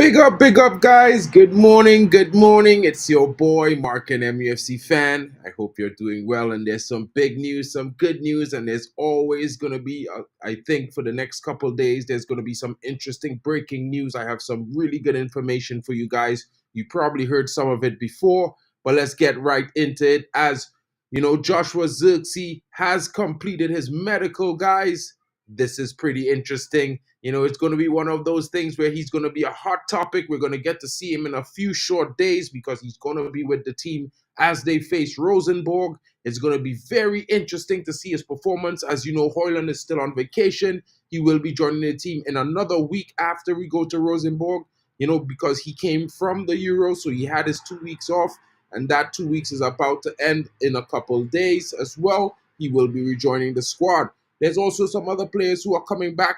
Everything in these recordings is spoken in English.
Big up, guys. Good morning, good morning. It's your boy, Mark, an MUFC fan. I hope you're doing well. And there's some big news, some good news, and there's always going to be, I think, for the next couple of days, there's going to be some interesting breaking news. I have some really good information for you guys. You probably heard some of it before, but let's get right into it. As you know, Joshua Zirkzee has completed his medical, guys. This is pretty interesting. You know, it's going to be one of those things where he's going to be a hot topic. We're going to get to see him in a few short days because he's going to be with the team as they face Rosenborg. It's going to be very interesting to see his performance. As you know, Højlund is still on vacation. He will be joining the team in another week after we go to Rosenborg, you know, because he came from the Euro, so he had his 2 weeks off, and that 2 weeks is about to end in a couple of days as well. He will be rejoining the squad. There's also some other players who are coming back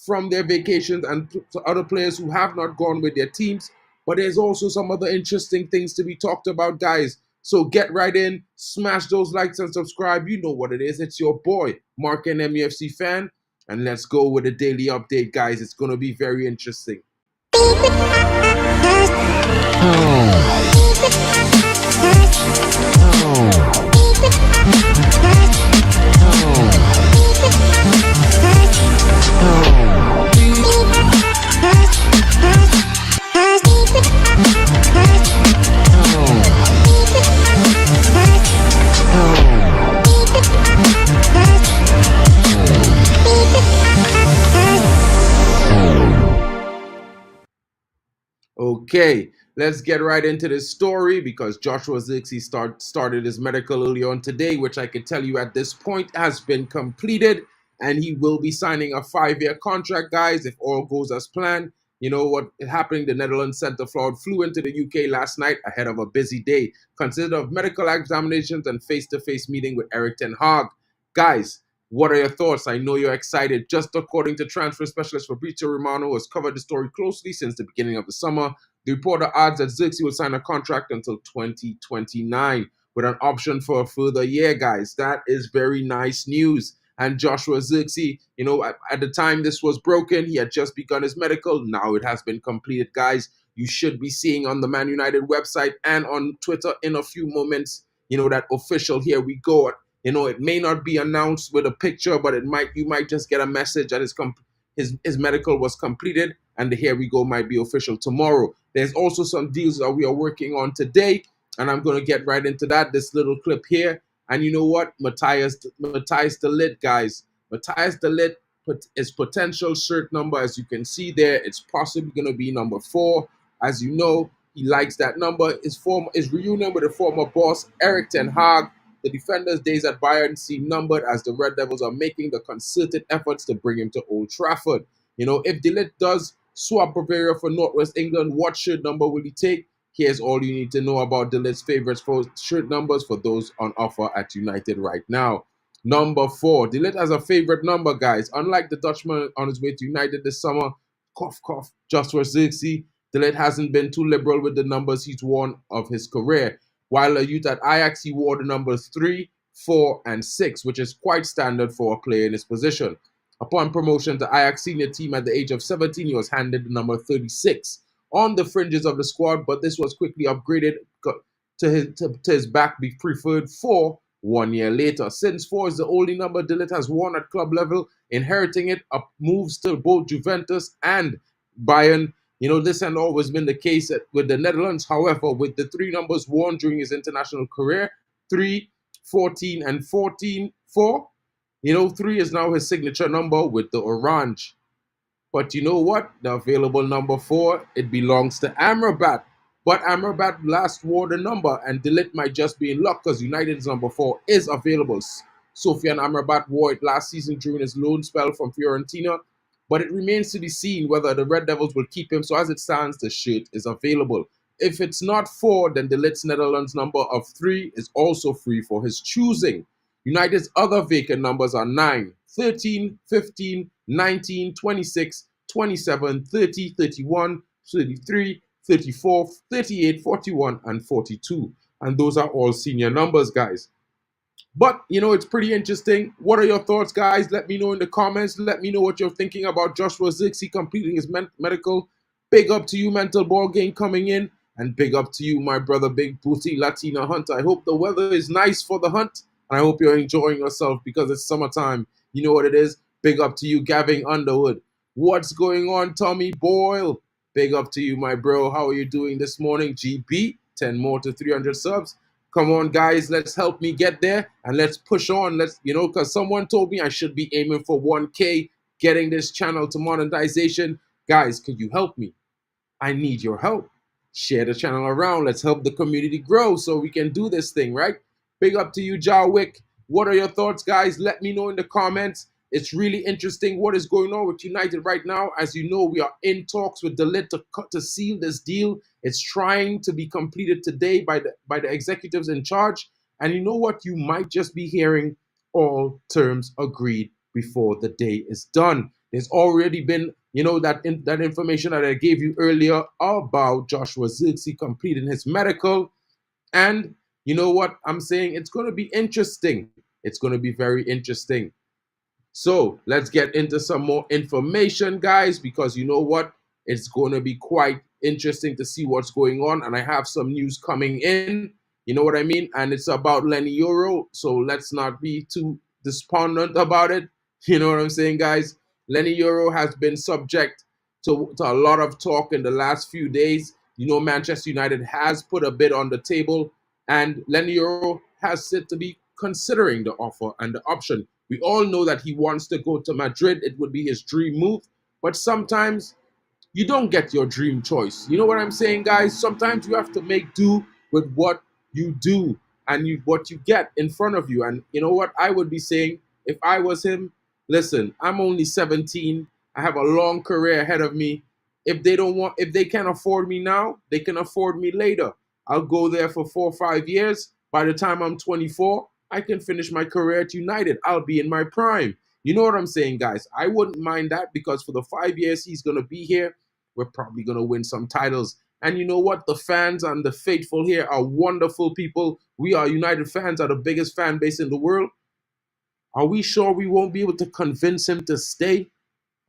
from their vacations and other players who have not gone with their teams. But there's also some other interesting things to be talked about, guys. So get right in, smash those likes and subscribe. You know what it is. It's your boy, Mark, an MUFC fan. And let's go with a daily update, guys. It's going to be very interesting. Okay, let's get right into this story because Joshua Zirkzee started his medical early on today, which I can tell you at this point has been completed, and he will be signing a 5-year contract, guys, if all goes as planned. You know what happened? The Netherlands centre forward flew into the UK last night ahead of a busy day, consisted of medical examinations and face-to-face meeting with Erik ten Hag. Guys, what are your thoughts? I know you're excited. Just according to transfer specialist Fabrizio Romano, who has covered the story closely since the beginning of the summer, the reporter adds that Zirkzee will sign a contract until 2029 with an option for a further year, guys. That is very nice news. And Joshua Zirkzee, you know, at the time this was broken, he had just begun his medical. Now it has been completed, guys. You should be seeing on the Man United website and on Twitter in a few moments, you know, that official here we go. You know, it may not be announced with a picture, but you might just get a message that his medical was completed, and the here we go might be official tomorrow. There's also some deals that we are working on today, and I'm going to get right into that. This little clip here, and you know what? Matthijs de Ligt, guys. Matthijs de Ligt his potential shirt number, as you can see there, it's possibly going to be number 4. As you know, he likes that number. His reunion with the former boss Erik ten Hag. The defender's days at Bayern seem numbered as the Red Devils are making the concerted efforts to bring him to Old Trafford. You know, if De Ligt does swap Bavaria for Northwest England, what shirt number will he take? Here's all you need to know about De Ligt's favorites for shirt numbers for those on offer at United right now. Number 4. De Ligt has a favorite number, guys. Unlike the Dutchman on his way to United this summer, cough, cough, just for Zirkzee, De Ligt hasn't been too liberal with the numbers he's worn of his career. While a youth at Ajax, he wore the numbers 3, 4, and 6, which is quite standard for a player in his position. Upon promotion to Ajax senior team at the age of 17, he was handed the number 36 on the fringes of the squad, but this was quickly upgraded to his back be preferred 4 1 year later. Since 4 is the only number De Ligt has worn at club level, inheriting it up moves to both Juventus and Bayern. You know, this had always been the case with the Netherlands. However, with the 3 numbers worn during his international career, 3, 14, and 14, 4, you know, 3 is now his signature number with the orange. But you know what? The available number 4, it belongs to Amrabat. But Amrabat last wore the number, and De Ligt might just be in luck because United's number 4 is available. Sofyan Amrabat wore it last season during his loan spell from Fiorentina, but it remains to be seen whether the Red Devils will keep him. So as it stands, the shirt is available. If it's not 4, then De Ligt's Netherlands number of 3 is also free for his choosing. United's other vacant numbers are 9, 13, 15, 19, 26, 27, 30, 31, 33, 34, 38, 41, and 42. And those are all senior numbers, guys. But, you know, it's pretty interesting. What are your thoughts, guys? Let me know in the comments. Let me know what you're thinking about Joshua Zirkzee completing his medical. Big up to you, Mental Ball Game, coming in. And big up to you, my brother, Big Booty Latina Hunter. I hope the weather is nice for the hunt. And I hope you're enjoying yourself because it's summertime. You know what it is? Big up to you, Gavin Underwood. What's going on, Tommy Boyle? Big up to you, my bro. How are you doing this morning? GB, 10 more to 300 subs. Come on, guys. Let's help me get there. And let's push on. Because someone told me I should be aiming for 1K, getting this channel to monetization. Guys, could you help me? I need your help. Share the channel around. Let's help the community grow so we can do this thing, right? Big up to you, Jarwick. What are your thoughts, guys? Let me know in the comments. It's really interesting what is going on with United right now. As you know, we are in talks with De Ligt to seal this deal. It's trying to be completed today by the executives in charge. And you know what? You might just be hearing all terms agreed before the day is done. There's already been, that information that I gave you earlier about Joshua Zirkzee completing his medical. And you know what I'm saying? It's going to be interesting. It's going to be very interesting. So let's get into some more information, guys, because you know what? It's going to be quite interesting to see what's going on. And I have some news coming in. You know what I mean? And it's about Leny Yoro. So let's not be too despondent about it. You know what I'm saying, guys? Leny Yoro has been subject to a lot of talk in the last few days. You know, Manchester United has put a bid on the table, and Leny Yoro has said to be considering the offer and the option. We all know that he wants to go to Madrid. It would be his dream move. But sometimes you don't get your dream choice. You know what I'm saying, guys? Sometimes you have to make do with what you do and what you get in front of you. And you know what I would be saying if I was him? Listen, I'm only 17. I have a long career ahead of me. If they can't afford me now, they can afford me later. I'll go there for 4 or 5 years. By the time I'm 24, I can finish my career at United. I'll be in my prime. You know what I'm saying, guys? I wouldn't mind that because for the 5 years he's going to be here, we're probably going to win some titles. And you know what? The fans and the faithful here are wonderful people. We are United fans, are the biggest fan base in the world. Are we sure we won't be able to convince him to stay?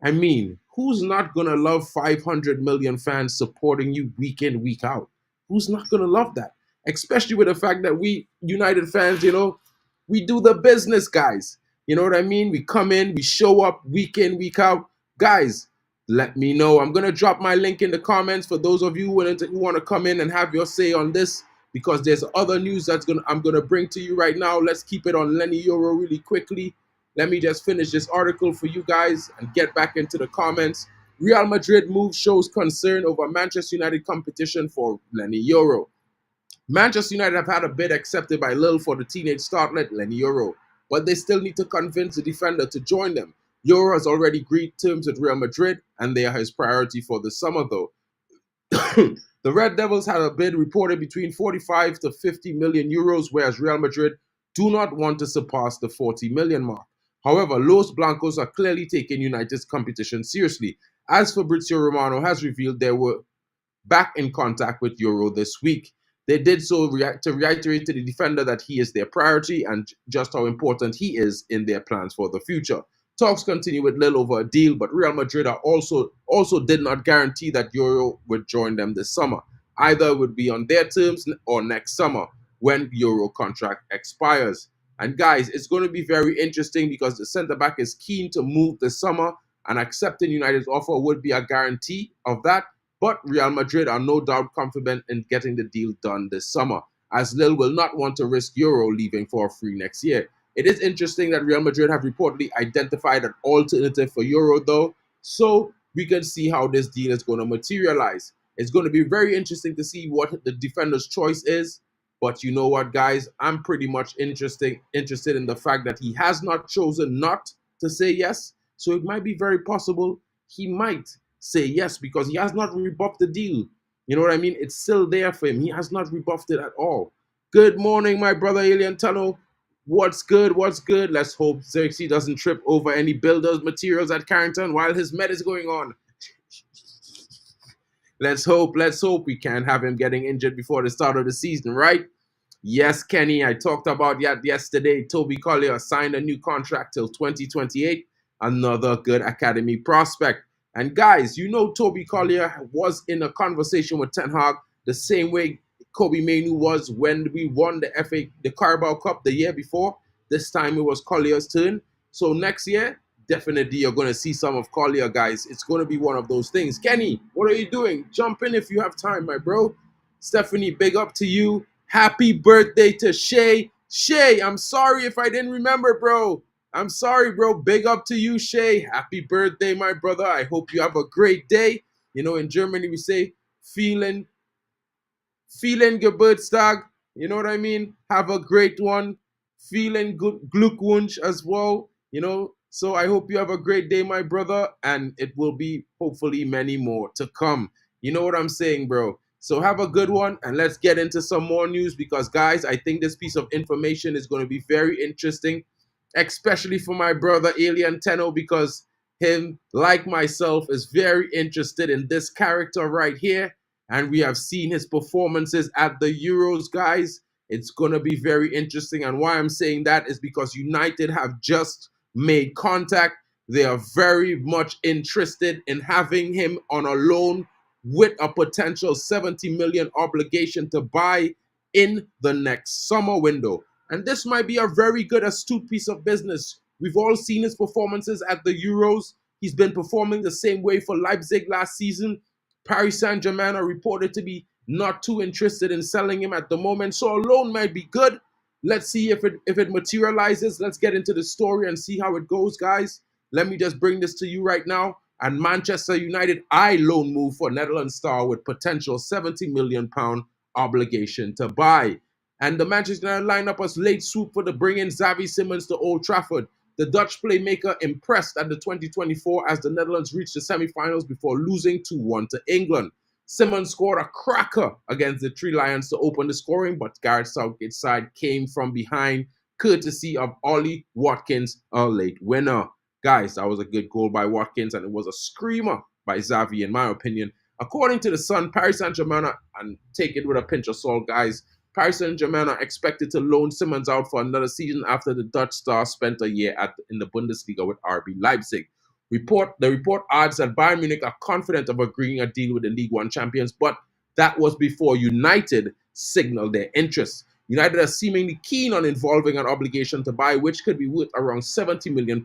I mean, who's not going to love 500 million fans supporting you week in, week out? Who's not going to love that? Especially with the fact that we United fans, we do the business, guys. You know what I mean? We come in, we show up week in, week out. Guys, let me know. I'm going to drop my link in the comments for those of you who want to come in and have your say on this, because there's other news I'm going to bring to you right now. Let's keep it on Leny Yoro really quickly. Let me just finish this article for you guys and get back into the comments. Real Madrid move shows concern over Manchester United competition for Leny Yoro. Manchester United have had a bid accepted by Lille for the teenage starlet Leny Yoro, but they still need to convince the defender to join them. Yoro has already agreed terms with Real Madrid, and they are his priority for the summer, though. The Red Devils had a bid reported between 45 to 50 million euros, whereas Real Madrid do not want to surpass the 40 million mark. However, Los Blancos are clearly taking United's competition seriously, as Fabrizio Romano has revealed they were back in contact with Yoro this week. They did so to reiterate to the defender that he is their priority and just how important he is in their plans for the future. Talks continue with Lille over a deal, but Real Madrid are also did not guarantee that Yoro would join them this summer. Either it would be on their terms or next summer when Yoro contract expires. And guys, it's going to be very interesting because the centre-back is keen to move this summer, and accepting United's offer would be a guarantee of that. But Real Madrid are no doubt confident in getting the deal done this summer, as Lille will not want to risk Yoro leaving for free next year. It is interesting that Real Madrid have reportedly identified an alternative for Yoro, though, so we can see how this deal is going to materialize. It's going to be very interesting to see what the defender's choice is. But you know what, guys? I'm pretty much interested in the fact that he has not chosen not to say yes. So it might be very possible he might say yes because he has not rebuffed the deal. You know what I mean? It's still there for him. He has not rebuffed it at all. Good morning, my brother Alien Tunnel. What's good? What's good? Let's hope Zirkzee doesn't trip over any builders' materials at Carrington while his med is going on. Let's hope we can't have him getting injured before the start of the season, right? Yes, Kenny, I talked about that yesterday. Toby Collier signed a new contract till 2028. Another good academy prospect. And guys, you know Toby Collier was in a conversation with Ten Hag the same way Kobe Mainoo was when we won the Carabao Cup the year before. This time it was Collier's turn. So next year, definitely you're going to see some of Collier, guys. It's going to be one of those things. Kenny, what are you doing? Jump in if you have time, my bro. Stephanie, big up to you. Happy birthday to Shay. Shay, I'm sorry if I didn't remember, bro. I'm sorry, bro. Big up to you, Shay. Happy birthday, my brother. I hope you have a great day. You know, in Germany, we say, vielen Geburtstag. You know what I mean? Have a great one. Feeling good Glückwunsch as well. You know, so I hope you have a great day, my brother. And it will be hopefully many more to come. You know what I'm saying, bro? So have a good one. And let's get into some more news because, guys, I think this piece of information is going to be very interesting, especially for my brother Alien Tenno, because him, like myself, is very interested in this character right here. And we have seen his performances at the Euros, guys. It's going to be very interesting. And why I'm saying that is because United have just made contact. They are very much interested in having him on a loan with a potential 70 million obligation to buy in the next summer window. And this might be a very good, astute piece of business. We've all seen his performances at the Euros. He's been performing the same way for Leipzig last season. Paris Saint-Germain are reported to be not too interested in selling him at the moment. So a loan might be good. Let's see if it materializes. Let's get into the story and see how it goes, guys. Let me just bring this to you right now. And Manchester United loan move for Netherlands star with potential £70 million obligation to buy. And the Manchester United lineup was late swoop for the bring in Xavi Simons to Old Trafford. The Dutch playmaker impressed at the 2024 as the Netherlands reached the semi-finals before losing 2-1 to England. Simons scored a cracker against the Three Lions to open the scoring, but Gareth Southgate's side came from behind, courtesy of Ollie Watkins, a late winner. Guys, that was a good goal by Watkins, and it was a screamer by Xavi, in my opinion. According to The Sun, Paris Saint-Germain, and take it with a pinch of salt, guys, Paris Saint-Germain are expected to loan Simons out for another season after the Dutch star spent a year in the Bundesliga with RB Leipzig. The report adds that Bayern Munich are confident of agreeing a deal with the League One champions, but that was before United signaled their interest. United are seemingly keen on involving an obligation to buy, which could be worth around £70 million.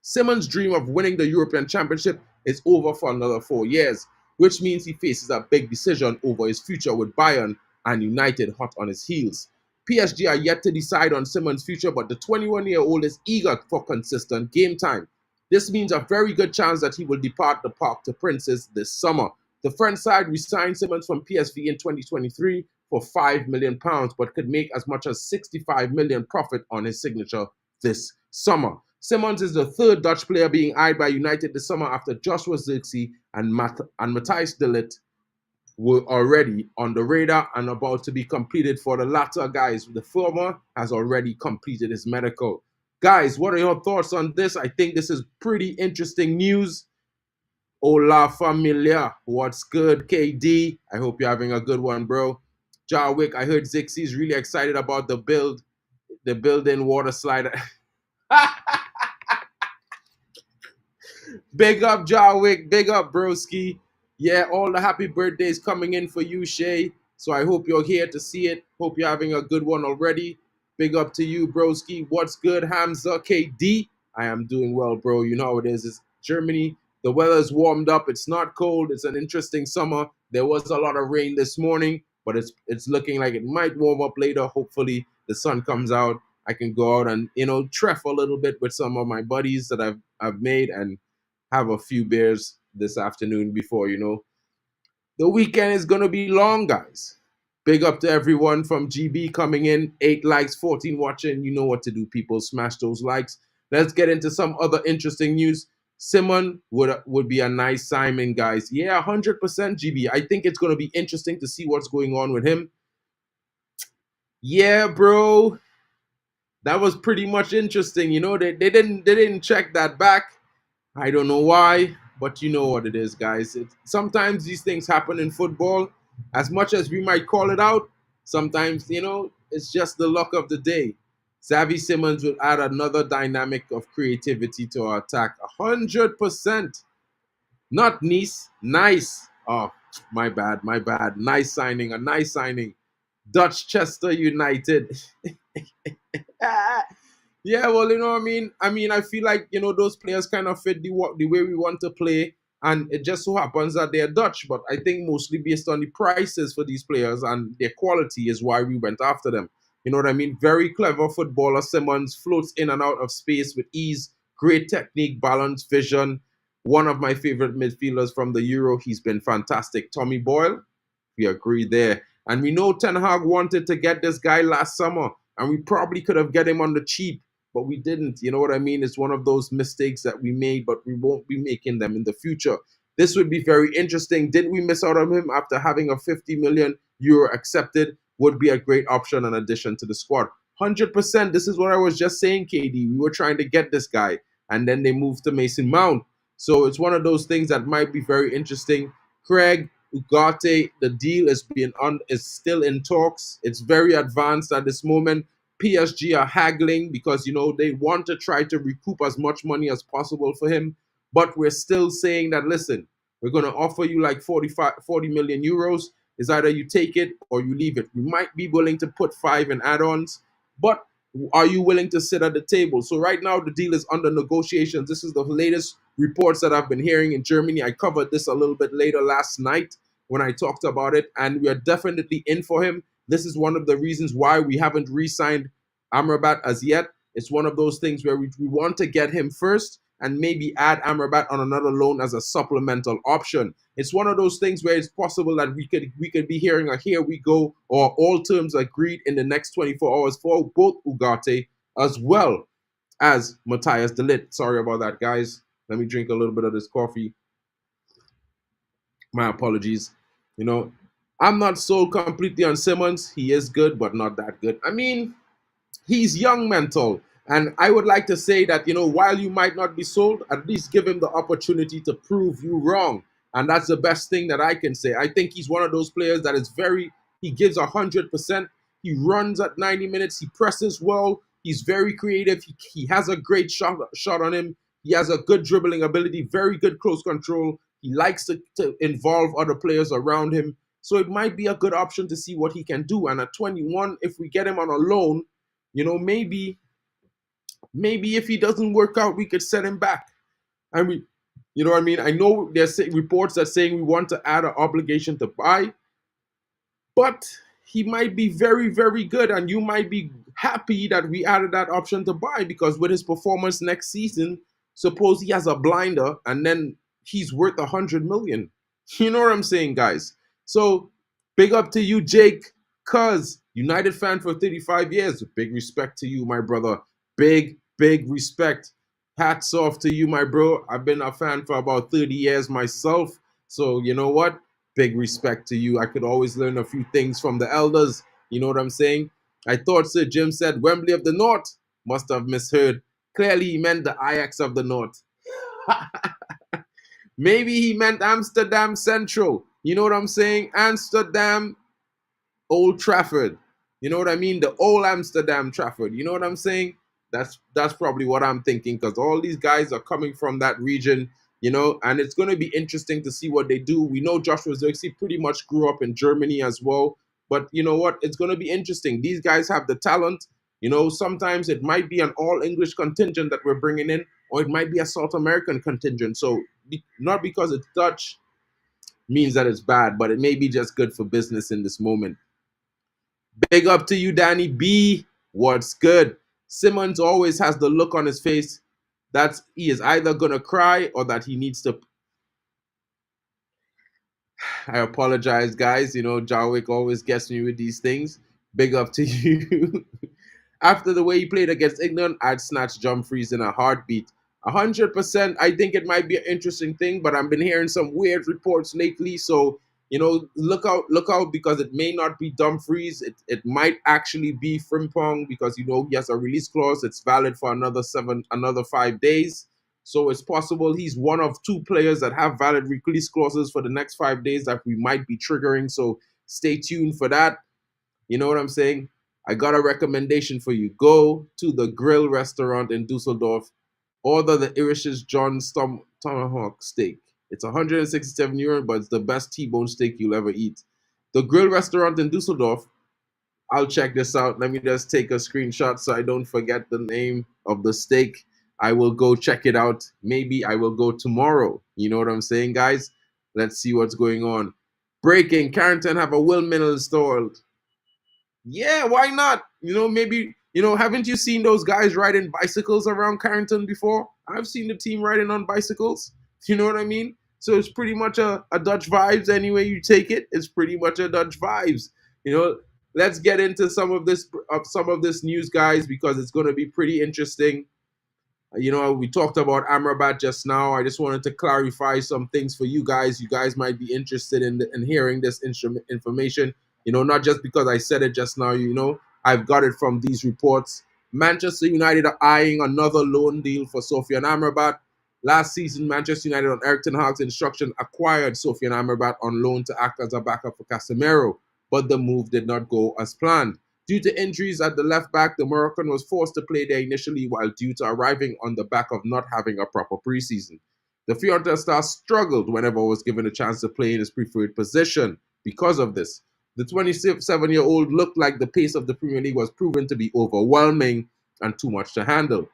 Simons' dream of winning the European Championship is over for another 4 years, which means he faces a big decision over his future with Bayern and United hot on his heels. PSG are yet to decide on Simons' future, but the 21-year-old is eager for consistent game time. This means a very good chance that he will depart the Parc des Princes this summer. The French side re-signed Simons from PSV in 2023 for £5 million, but could make as much as £65 million profit on his signature this summer. Simons is the third Dutch player being eyed by United this summer after Joshua Zirkzee and Matthijs de Ligt were already on the radar and about to be completed for the latter, guys. The former has already completed his medical. Guys, what are your thoughts on this? I think this is pretty interesting news. Hola, familia. What's good, KD? I hope you're having a good one, bro. Jarwick, I heard Zirkzee is really excited about the built-in water slide. Big up, Jarwick. Big up, broski. Yeah, all the happy birthdays coming in for you, Shay. So I hope you're here to see it. Hope you're having a good one already. Big up to you, broski. What's good, Hamza KD? I am doing well, bro. You know how it is. It's Germany. The weather's warmed up. It's not cold. It's an interesting summer. There was a lot of rain this morning, but it's looking like it might warm up later. Hopefully the sun comes out. I can go out and, treff a little bit with some of my buddies that I've made and have a few beers this afternoon before, the weekend is going to be long, guys. Big up to everyone from GB coming in. 8 likes, 14 watching. You know what to do, people. Smash those likes. Let's get into some other interesting news. Simon would be a nice Simon, guys. Yeah, 100% GB. I think it's going to be interesting to see what's going on with him. Yeah, bro. That was pretty much interesting. They didn't check that back. I don't know why, but you know what it is, guys. Sometimes these things happen in football. As much as we might call it out, sometimes, it's just the luck of the day. Xavi Simons will add another dynamic of creativity to our attack. 100%. Not Nice. Nice. Oh, my bad. My bad. Nice signing. A nice signing. Dutch Chester United. Yeah, well, you know what I mean? I feel like, those players kind of fit the way we want to play. And it just so happens that they're Dutch. But I think mostly based on the prices for these players and their quality is why we went after them. You know what I mean? Very clever footballer. Simons floats in and out of space with ease. Great technique, balance, vision. One of my favorite midfielders from the Euro. He's been fantastic. Tommy Boyle, we agree there. And we know Ten Hag wanted to get this guy last summer. And we probably could have get him on the cheap, but we didn't. You know what I mean? It's one of those mistakes that we made, but we won't be making them in the future. This would be very interesting. Did we miss out on him after having a 50 million euro accepted? Would be a great option in addition to the squad. 100%. This is what I was just saying, KD. We were trying to get this guy, and then they moved to Mason Mount. So it's one of those things that might be very interesting. Craig, Ugarte, the deal is still in talks. It's very advanced at this moment. PSG are haggling because they want to try to recoup as much money as possible for him. But we're still saying that, listen, we're going to offer you like 40 million euros. It's either you take it or you leave it. We might be willing to put 5 in add-ons, but are you willing to sit at the table? So right now the deal is under negotiations. This is the latest reports that I've been hearing in Germany. I covered this a little bit later last night when I talked about it, and we are definitely in for him. This is one of the reasons why we haven't re-signed Amrabat as yet. It's one of those things where we want to get him first and maybe add Amrabat on another loan as a supplemental option. It's one of those things where it's possible that we could be hearing a here we go or all terms agreed in the next 24 hours for both Ugarte as well as Matthijs de Ligt. Sorry about that, guys. Let me drink a little bit of this coffee. My apologies. I'm not sold completely on Simons. He is good, but not that good. He's young mental. And I would like to say that, while you might not be sold, at least give him the opportunity to prove you wrong. And that's the best thing that I can say. I think he's one of those players that is he gives 100%. He runs at 90 minutes. He presses well. He's very creative. He has a great shot on him. He has a good dribbling ability, very good close control. He likes to involve other players around him. So it might be a good option to see what he can do. And at 21, if we get him on a loan, maybe if he doesn't work out, we could set him back. And I know there's reports that saying we want to add an obligation to buy, but he might be very, very good, and you might be happy that we added that option to buy because with his performance next season, suppose he has a blinder and then he's worth 100 million. You know what I'm saying, guys? So big up to you, Jake, cuz United fan for 35 years. Big respect to you, my brother. Big respect. Hats off to you, my bro. I've been a fan for about 30 years myself. So you know what? Big respect to you. I could always learn a few things from the elders. You know what I'm saying? I thought Sir Jim said Wembley of the North. Must have misheard. Clearly he meant the Ajax of the North. Maybe he meant Amsterdam Central. You know what I'm saying? Amsterdam Old Trafford. You know what I mean? The old Amsterdam Trafford. You know what I'm saying? That's probably what I'm thinking because all these guys are coming from that region, and it's going to be interesting to see what they do. We know Joshua Zirkzee pretty much grew up in Germany as well, but you know what? It's going to be interesting. These guys have the talent. Sometimes it might be an all-English contingent that we're bringing in, or it might be a South American contingent. So not because it's Dutch means that it's bad, but it may be just good for business in this moment. Big up to you, Danny B. What's good? Simons always has the look on his face that he is either going to cry or that he needs to. I apologize, guys. Jarwick always gets me with these things. Big up to you. After the way he played against England, I'd snatch Dumfries in a heartbeat. 100%, I think it might be an interesting thing, but I've been hearing some weird reports lately, so look out because it may not be Dumfries. It might actually be Frimpong because he has a release clause. It's valid for another 5 days. So it's possible he's one of 2 players that have valid release clauses for the next 5 days that we might be triggering. So stay tuned for that. You know what I'm saying? I got a recommendation for you. Go to the grill restaurant in Dusseldorf. Order the Irish's John's Tomahawk steak. It's 167 euro, but it's the best T-bone steak you'll ever eat. The grill restaurant in Dusseldorf, I'll check this out. Let me just take a screenshot so I don't forget the name of the steak. I will go check it out. Maybe I will go tomorrow. You know what I'm saying, guys? Let's see what's going on. Breaking, Carrington have a windmill installed. Yeah, why not? Maybe, haven't you seen those guys riding bicycles around Carrington before? I've seen the team riding on bicycles. You know what I mean? So it's pretty much a Dutch vibes anyway you take it. It's pretty much a Dutch vibes. Let's get into some of this news, guys, because it's going to be pretty interesting. We talked about Amrabat just now. I just wanted to clarify some things for you guys. You guys might be interested in hearing this information. Not just because I said it just now. I've got it from these reports. Manchester United are eyeing another loan deal for Sofyan Amrabat. Last season, Manchester United, on Erik ten Hag's instruction, acquired Sofyan Amrabat on loan to act as a backup for Casemiro, but the move did not go as planned. Due to injuries at the left back, the Moroccan was forced to play there initially while due to arriving on the back of not having a proper preseason. The Fiorentina star struggled whenever was given a chance to play in his preferred position because of this. The 27-year-old looked like the pace of the Premier League was proven to be overwhelming and too much to handle.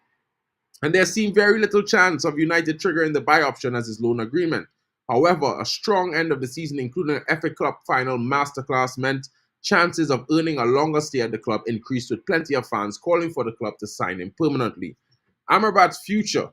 And there seemed very little chance of United triggering the buy option as his loan agreement. However, a strong end of the season, including an FA Cup final masterclass, meant chances of earning a longer stay at the club increased, with plenty of fans calling for the club to sign him permanently. Amrabat's future.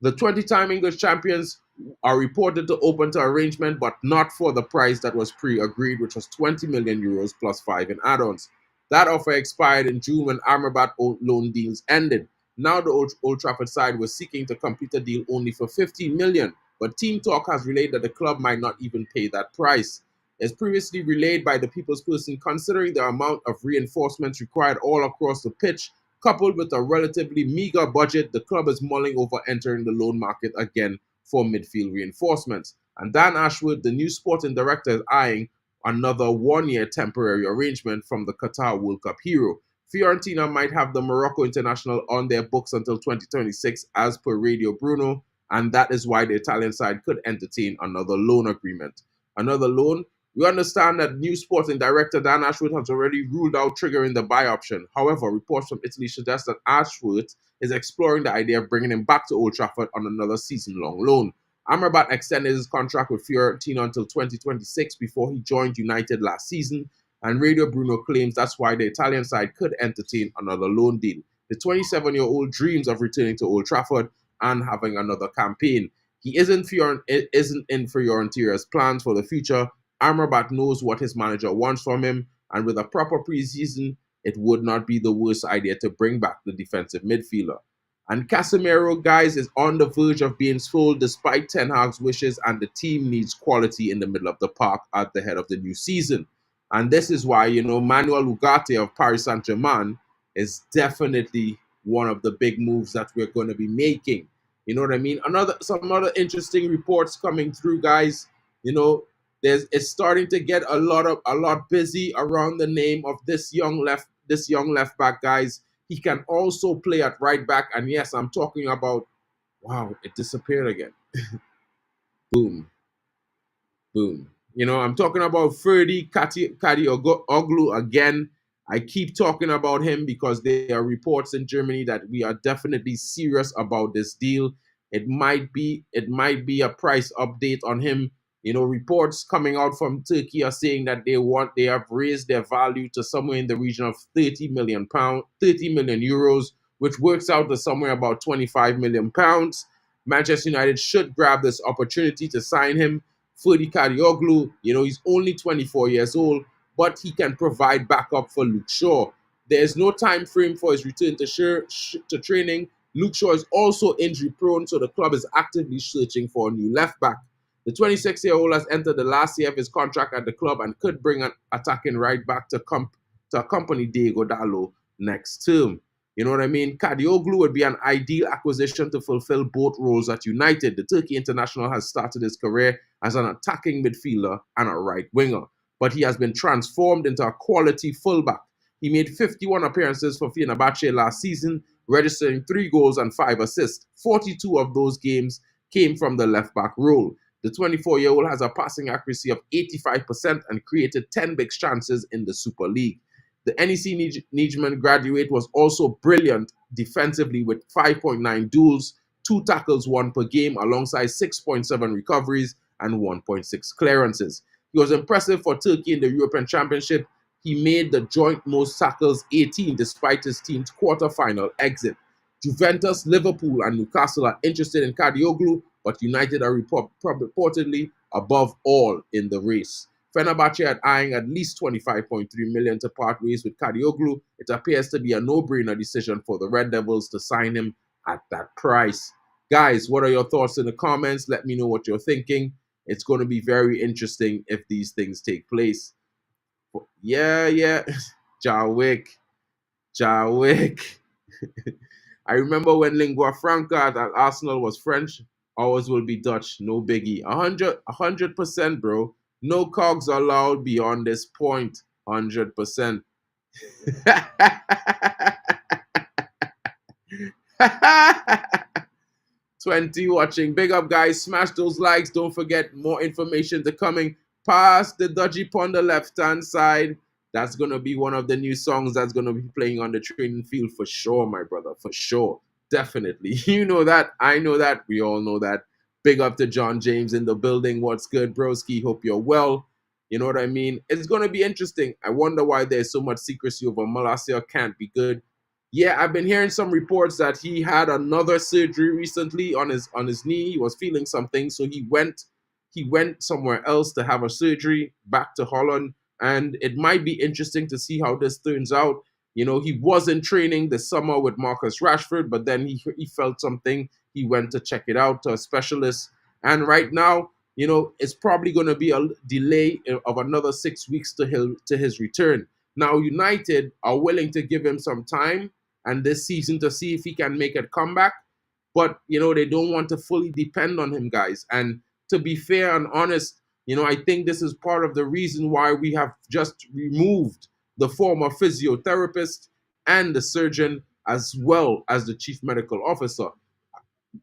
The 20-time English champions are reported to open to arrangement, but not for the price that was pre-agreed, which was 20 million euros plus 5 in add-ons. That offer expired in June when Amrabat loan deals ended. Now the Old Trafford side was seeking to complete a deal only for 15 million, but Team Talk has relayed that the club might not even pay that price. As previously relayed by the People's Person, considering the amount of reinforcements required all across the pitch, coupled with a relatively meager budget, the club is mulling over entering the loan market again for midfield reinforcements. And Dan Ashwood, the new sporting director, is eyeing another one-year temporary arrangement from the Qatar World Cup hero. Fiorentina might have the Morocco international on their books until 2026, as per Radio Bruno, and that is why the Italian side could entertain another loan agreement. Another loan? We understand that new sporting director Dan Ashworth has already ruled out triggering the buy option. However, reports from Italy suggest that Ashworth is exploring the idea of bringing him back to Old Trafford on another season-long loan. Amrabat extended his contract with Fiorentina until 2026 before he joined United last season, and Radio Bruno claims that's why the Italian side could entertain another loan deal. The 27-year-old dreams of returning to Old Trafford and having another campaign. He isn't in Fiorentina's plans for the future. Amrabat knows what his manager wants from him, and with a proper preseason, it would not be the worst idea to bring back the defensive midfielder. And Casemiro, guys, is on the verge of being sold despite Ten Hag's wishes, and the team needs quality in the middle of the park at the head of the new season. And this is why, Manuel Ugarte of Paris Saint-Germain is definitely one of the big moves that we're going to be making. You know what I mean? Some other interesting reports coming through, guys. It's starting to get a lot busy around the name of this young left back, guys. He can also play at right back, and yes, I'm talking about. Wow, it disappeared again. Boom. I'm talking about Ferdi Kadioglu again. I keep talking about him because there are reports in Germany that we are definitely serious about this deal. It might be a price update on him. Reports coming out from Turkey are saying that they have raised their value to somewhere in the region of 30 million euros, which works out to somewhere about 25 million pounds. Manchester United should grab this opportunity to sign him. Ferdi Kadioglu, he's only 24 years old, but he can provide backup for Luke Shaw. There is no time frame for his return to training. Luke Shaw is also injury prone, so the club is actively searching for a new left back. The 26-year-old has entered the last year of his contract at the club and could bring an attacking right back to accompany Diego Dallo next term. You know what I mean? Kadioglu would be an ideal acquisition to fulfill both roles at United. The Turkey international has started his career as an attacking midfielder and a right winger, but he has been transformed into a quality fullback. He made 51 appearances for Fenerbahce last season, registering 3 goals and 5 assists. 42 of those games came from the left-back role. The 24-year-old has a passing accuracy of 85% and created 10 big chances in the Super League. The NEC Nijmegen graduate was also brilliant defensively with 5.9 duels, 2 tackles, 1 per game, alongside 6.7 recoveries and 1.6 clearances. He was impressive for Turkey in the European Championship. He made the joint most tackles, 18, despite his team's quarter-final exit. Juventus, Liverpool, and Newcastle are interested in Kadioglu, but United are reportedly above all in the race. Fenerbahce are eyeing at least 25.3 million to part ways with Kadioglu. It appears to be a no-brainer decision for the Red Devils to sign him at that price. Guys, what are your thoughts in the comments? Let me know what you're thinking. It's going to be very interesting if these things take place. Yeah. Jawick. I remember when lingua franca at Arsenal was French, ours will be Dutch, no biggie. 100%, bro. No cogs allowed beyond this point. 100%. 20 watching. Big up, guys. Smash those likes. Don't forget, more information to coming. Past the dodgy on the left-hand side. That's going to be one of the new songs that's going to be playing on the training field for sure, my brother. For sure. Definitely. You know that. I know that. We all know that. Big up to John James in the building. What's good, broski? Hope you're well. You know what I mean? It's going to be interesting. I wonder why there's so much secrecy over Malacia. Can't be good. Yeah, I've been hearing some reports that he had another surgery recently on his knee. He was feeling something, so he went somewhere else to have a surgery back to Holland. And it might be interesting to see how this turns out. You know, he was in training this summer with Marcus Rashford, but then he felt something. He went to check it out to a specialist. And right now, you know, it's probably going to be a delay of another 6 weeks to his return. Now, United are willing to give him some time and this season to see if he can make a comeback. But, you know, they don't want to fully depend on him, guys. And to be fair and honest, you know, I think this is part of the reason why we have just removed the former physiotherapist and the surgeon as well as the chief medical officer.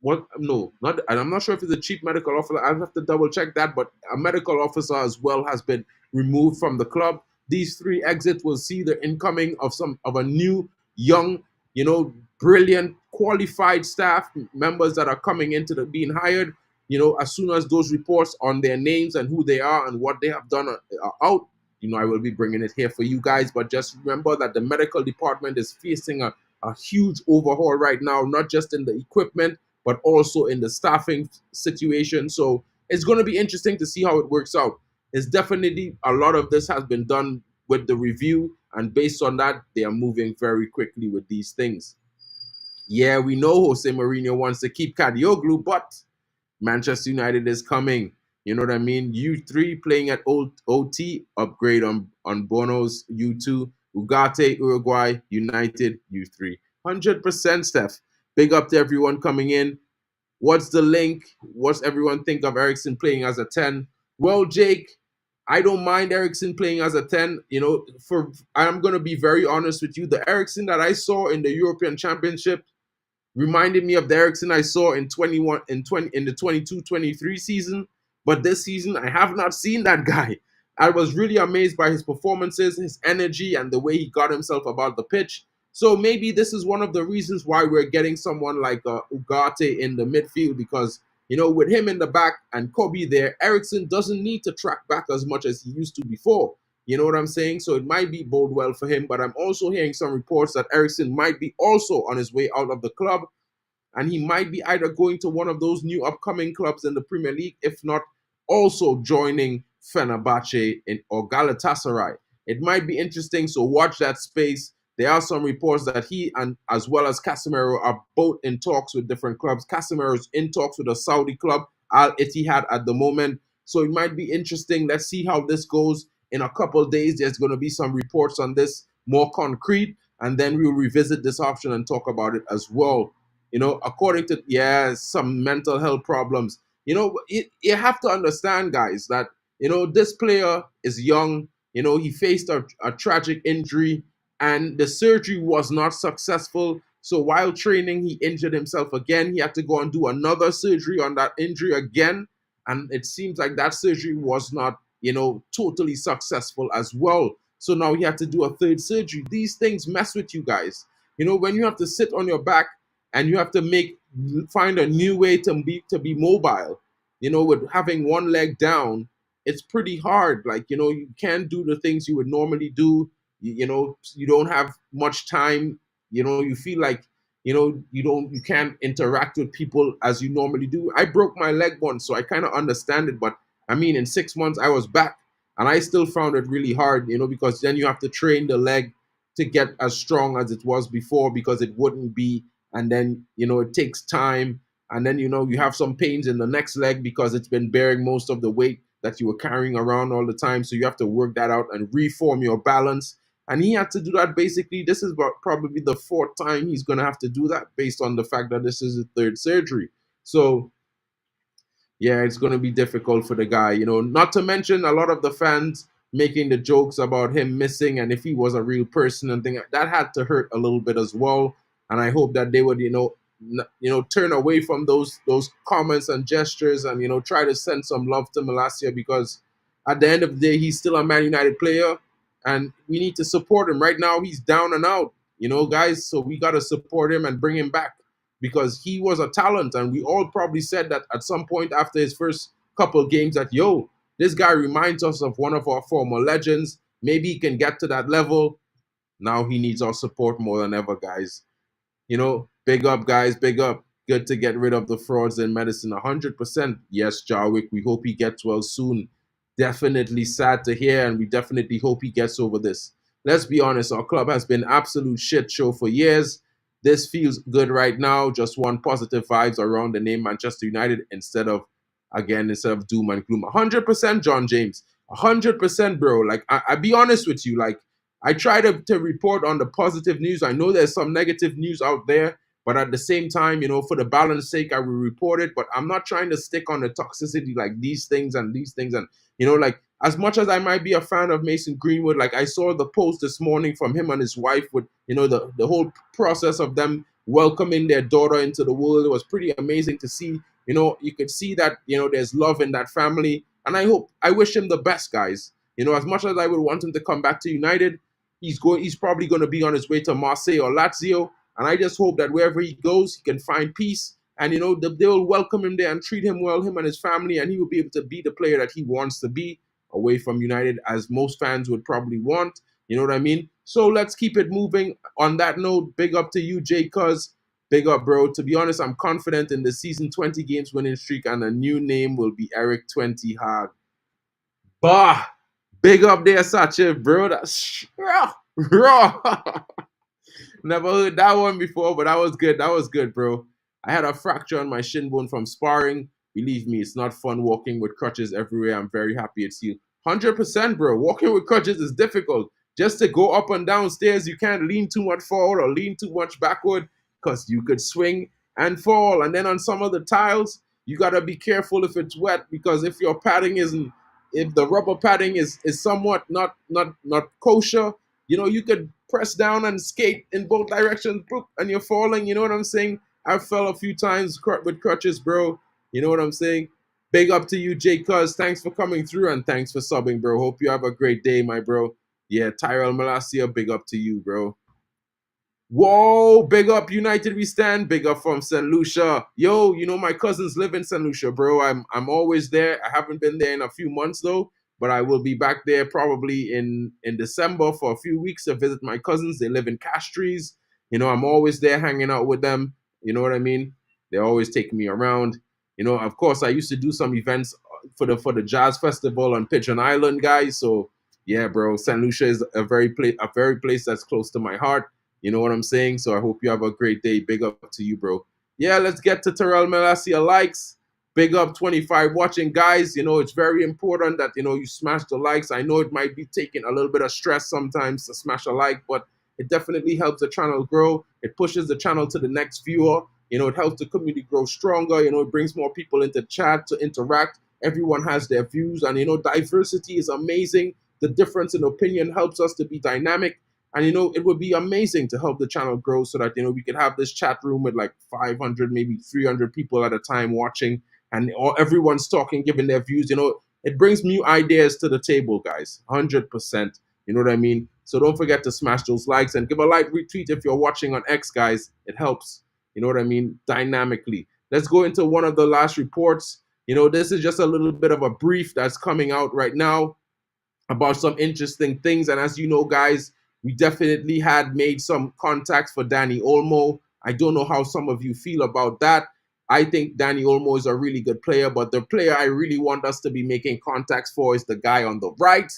What? No, not. And I'm not sure if it's a chief medical officer. I'll have to double check that. But a medical officer as well has been removed from the club. These 3 exits will see the incoming of a new, young, you know, brilliant, qualified staff members that are coming into being hired. You know, as soon as those reports on their names and who they are and what they have done are out, you know, I will be bringing it here for you guys. But just remember that the medical department is facing a huge overhaul right now, not just in the equipment, but also in the staffing situation. So it's going to be interesting to see how it works out. It's definitely a lot of this has been done with the review, and based on that, they are moving very quickly with these things. Yeah, we know Jose Mourinho wants to keep Kadioglu, but Manchester United is coming. You know what I mean? U3 playing at OT, upgrade on Bono's U2. Ugarte, Uruguay, United, U3. 100%, Steph. Big up to everyone coming in. What's the link? What's everyone think of Eriksen playing as a 10? Well, Jake, I don't mind Eriksen playing as a 10. You know, I'm going to be very honest with you. The Eriksen that I saw in the European Championship reminded me of the Eriksen I saw in the 22-23 season. But this season, I have not seen that guy. I was really amazed by his performances, his energy, and the way he got himself about the pitch. So maybe this is one of the reasons why we're getting someone like Ugarte in the midfield, because, you know, with him in the back and Kobe there, Eriksen doesn't need to track back as much as he used to before. You know what I'm saying? So it might be bode well for him. But I'm also hearing some reports that Eriksen might be also on his way out of the club. And he might be either going to one of those new upcoming clubs in the Premier League, if not also joining Fenerbahce or Galatasaray. It might be interesting, so watch that space. There are some reports that he and as well as Casemiro are both in talks with different clubs. Casemiro's in talks with a Saudi club, Al Ittihad, at the moment. So it might be interesting. Let's see how this goes. In a couple of days, there's going to be some reports on this, more concrete, and then we'll revisit this option and talk about it as well. You know, according to, some mental health problems. You know, you have to understand, guys, that, you know, this player is young. You know, he faced a tragic injury, and the surgery was not successful. So while training, he injured himself again. He had to go and do another surgery on that injury again. and it seems like that surgery was not, totally successful as well. So now he had to do a third surgery. These things mess with you guys. When you have to sit on your back and you have to find a new way to be mobile, with having one leg down, it's pretty hard. Like, you can't do the things you would normally do. You don't have much time. You feel like, you can't interact with people as you normally do. I broke my leg once, so I kind of understand it. But I mean, in 6 months, I was back, and I still found it really hard, because then you have to train the leg to get as strong as it was before, because it wouldn't be. And then, it takes time. And then, you have some pains in the next leg because it's been bearing most of the weight that you were carrying around all the time. So you have to work that out and reform your balance. And he had to do that basically. This is probably the fourth time he's going to have to do that, based on the fact that this is his third surgery. So, yeah, it's going to be difficult for the guy, not to mention a lot of the fans making the jokes about him missing, and if he was a real person and thing that had to hurt a little bit as well. And I hope that they would, turn away from those comments and gestures, and try to send some love to Malacia, because at the end of the day, he's still a Man United player, and we need to support him. Right now, he's down and out, guys. So we got to support him and bring him back, because he was a talent, and we all probably said that at some point after his first couple games that, this guy reminds us of one of our former legends. Maybe he can get to that level. Now he needs our support more than ever, guys. Big up, guys, big up. Good to get rid of the frauds in medicine. 100%. Yes, Jarwick, we hope he gets well soon. Definitely sad to hear, and we definitely hope he gets over this. Let's be honest, our club has been absolute shit show for years. This feels good right now. Just want positive vibes around the name Manchester United instead of doom and gloom. 100%, John James. 100%, bro. Like, I be honest with you. Like, I try to report on the positive news. I know there's some negative news out there, but at the same time, for the balance sake, I will report it. But I'm not trying to stick on the toxicity, like these things and these things. And, like, as much as I might be a fan of Mason Greenwood, like I saw the post this morning from him and his wife with, the whole process of them welcoming their daughter into the world. It was pretty amazing to see. You could see that, there's love in that family. And I wish him the best, guys. As much as I would want him to come back to United, he's probably going to be on his way to Marseille or Lazio. And I just hope that wherever he goes, he can find peace. And, they will welcome him there and treat him well, him and his family. And he will be able to be the player that he wants to be away from United, as most fans would probably want. You know what I mean? So let's keep it moving. On that note, big up to you, Jay Cuz. Big up, bro. To be honest, I'm confident in the season 20 games winning streak, and a new name will be Eric 20 Hag. Bah! Big up there, Sacha, bro. That's raw. Never heard that one before, but that was good. That was good, bro. I had a fracture on my shin bone from sparring. Believe me, it's not fun walking with crutches everywhere. I'm very happy it's you. 100%, bro. Walking with crutches is difficult. Just to go up and down stairs, you can't lean too much forward or lean too much backward, because you could swing and fall. And then on some of the tiles, you got to be careful if it's wet, because if your padding isn't, if the rubber padding is somewhat not kosher, you could press down and skate in both directions, and you're falling. You know what I'm saying? I fell a few times with crutches, bro. You know what I'm saying? Big up to you, Jay Cuz. Thanks for coming through, and thanks for subbing, bro. Hope you have a great day, my bro. Yeah, Tyrell Malacia, big up to you, bro. Whoa, big up United we stand. Big up from St. Lucia. Yo, my cousins live in St. Lucia, bro. I'm always there. I haven't been there in a few months though, but I will be back there probably in December for a few weeks to visit my cousins. They live in Castries. I'm always there hanging out with them. You know what I mean? They're always taking me around. Of course, I used to do some events for the jazz festival on Pigeon Island, guys. So yeah, bro, St. Lucia is a very place that's close to my heart. You know what I'm saying? So I hope you have a great day. Big up to you, bro. Yeah, let's get to Terrell Malacia likes. Big up 25 watching, guys. It's very important that, you smash the likes. I know it might be taking a little bit of stress sometimes to smash a like, but it definitely helps the channel grow. It pushes the channel to the next viewer. It helps the community grow stronger. It brings more people into chat to interact. Everyone has their views, and, diversity is amazing. The difference in opinion helps us to be dynamic. And, it would be amazing to help the channel grow so that, we could have this chat room with like 500, maybe 300 people at a time watching. and everyone's talking, giving their views. It brings new ideas to the table, guys. 100%. You know what I mean? So don't forget to smash those likes and give a like, retweet if you're watching on X, guys. It helps. You know what I mean? Dynamically. Let's go into one of the last reports. This is just a little bit of a brief that's coming out right now about some interesting things. And as you know, guys, we definitely had made some contacts for Dani Olmo. I don't know how some of you feel about that. I think Dani Olmo is a really good player, but the player I really want us to be making contacts for is the guy on the right.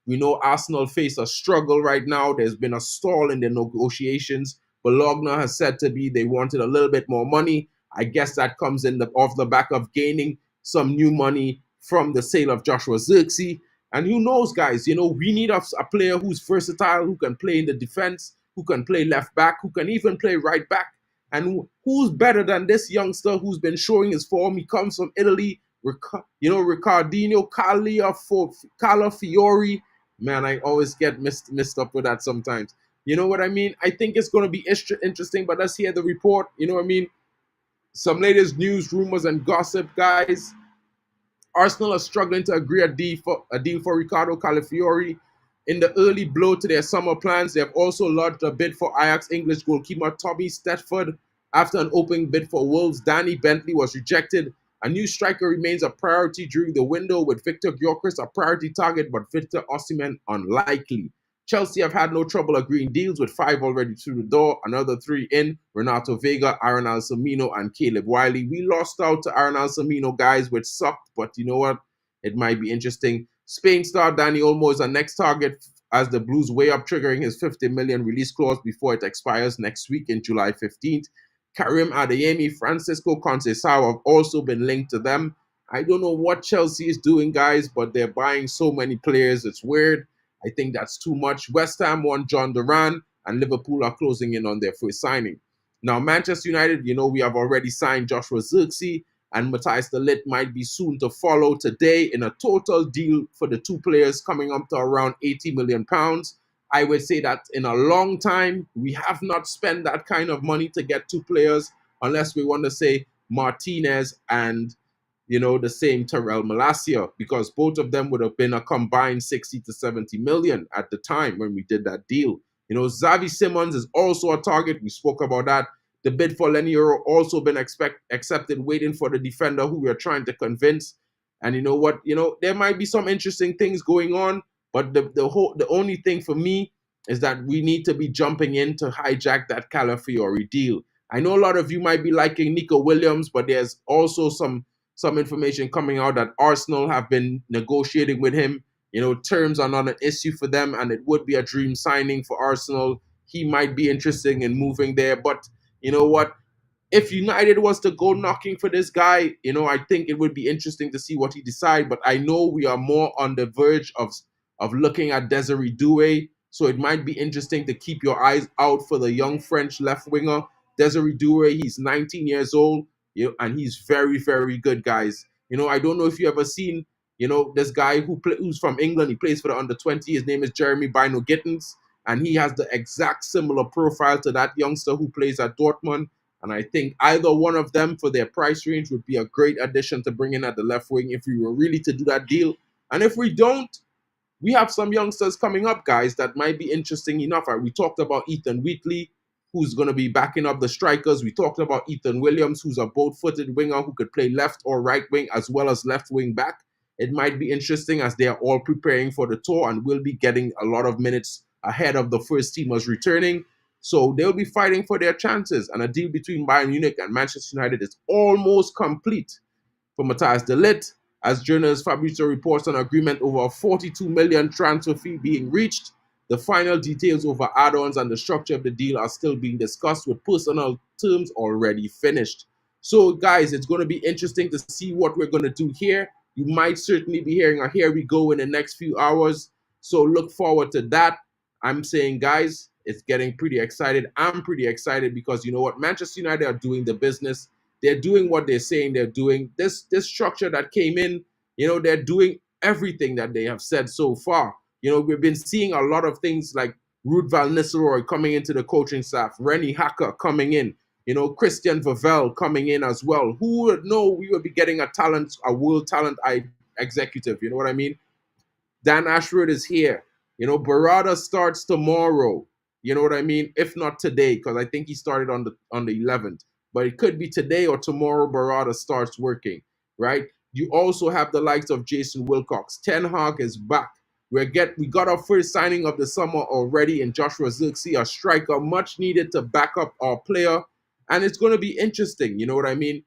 We know Arsenal face a struggle right now. There's been a stall in the negotiations. Bologna has said to be they wanted a little bit more money. I guess that comes off the back of gaining some new money from the sale of Joshua Zirkzee. And who knows, guys, we need a player who's versatile, who can play in the defense, who can play left back, who can even play right back. And who's better than this youngster who's been showing his form? He comes from Italy, Ricardinho, Calafiori. Man, I always get messed up with that sometimes. You know what I mean? I think it's going to be interesting, but let's hear the report. You know what I mean? Some latest news, rumors, and gossip, guys. Arsenal are struggling to agree a deal for Ricardo Calafiori. In the early blow to their summer plans, they have also lodged a bid for Ajax English goalkeeper Tommy Stetford. After an open bid for Wolves, Danny Bentley was rejected. A new striker remains a priority during the window, with Victor Gyökeres a priority target, but Victor Osimhen unlikely. Chelsea have had no trouble agreeing deals, with 5 already through the door, another 3 in: Renato Vega, Aaron Alsamino, and Caleb Wiley. We lost out to Aaron Alsamino, guys, which sucked, but you know what? It might be interesting. Spain star Dani Olmo is our next target as the Blues weigh up triggering his 50 million release clause before it expires next week in July 15th. Karim Adeyemi, Francisco Conceição have also been linked to them. I don't know what Chelsea is doing, guys, but they're buying so many players. It's weird. I think that's too much. West Ham want John Duran, and Liverpool are closing in on their first signing. Now, Manchester United, we have already signed Joshua Zirkzee, and Matthijs de Ligt might be soon to follow today in a total deal for the two players coming up to around £80 million. I would say that in a long time, we have not spent that kind of money to get two players, unless we want to say Martinez and the same Terrell Malacia, because both of them would have been a combined 60 to 70 million at the time when we did that deal. Xavi Simons is also a target. We spoke about that. The bid for Leny Yoro also been accepted, waiting for the defender who we are trying to convince. And you know what? There might be some interesting things going on, but the only thing for me is that we need to be jumping in to hijack that Calafiori deal. I know a lot of you might be liking Nico Williams, but there's also some information coming out that Arsenal have been negotiating with him. Terms are not an issue for them, and it would be a dream signing for Arsenal. He might be interested in moving there, but you know what? If United was to go knocking for this guy, I think it would be interesting to see what he decides. But I know we are more on the verge of looking at Desiree Doué, so it might be interesting to keep your eyes out for the young French left winger, Desiree Doué. He's 19 years old. And he's very, very good, guys. I don't know if you ever seen, this guy who's from England. He plays for the under-20. His name is Jeremy Bino Gittins, and he has the exact similar profile to that youngster who plays at Dortmund. And I think either one of them for their price range would be a great addition to bring in at the left wing if we were really to do that deal. And if we don't, we have some youngsters coming up, guys, that might be interesting enough. We talked about Ethan Wheatley, who's going to be backing up the strikers. We talked about Ethan Williams, who's a both-footed winger who could play left or right wing as well as left wing back. It might be interesting as they are all preparing for the tour and will be getting a lot of minutes ahead of the first teamers returning. So they'll be fighting for their chances. And a deal between Bayern Munich and Manchester United is almost complete for Matthijs de Ligt, as journalist Fabrizio reports an agreement over a 42 million transfer fee being reached. The final details over add-ons and the structure of the deal are still being discussed, with personal terms already finished. So, guys, it's going to be interesting to see what we're going to do here. You might certainly be hearing a "here we go" in the next few hours. So look forward to that. I'm saying, guys, it's getting pretty excited. I'm pretty excited because you know what? Manchester United are doing the business. They're doing what they're saying they're doing. This structure that came in, they're doing everything that they have said so far. We've been seeing a lot of things like Ruud van Nistelrooy coming into the coaching staff, Rennie Hacker coming in. Christian Vavel coming in as well. Who would know we would be getting a world talent executive? You know what I mean? Dan Ashford is here. Barada starts tomorrow. You know what I mean? If not today, because I think he started on the 11th. But it could be today or tomorrow Barada starts working, right? You also have the likes of Jason Wilcox. Ten Hag is back. We got our first signing of the summer already in Joshua Zirkzee, a striker much needed to back up our player. And it's going to be interesting, you know what I mean?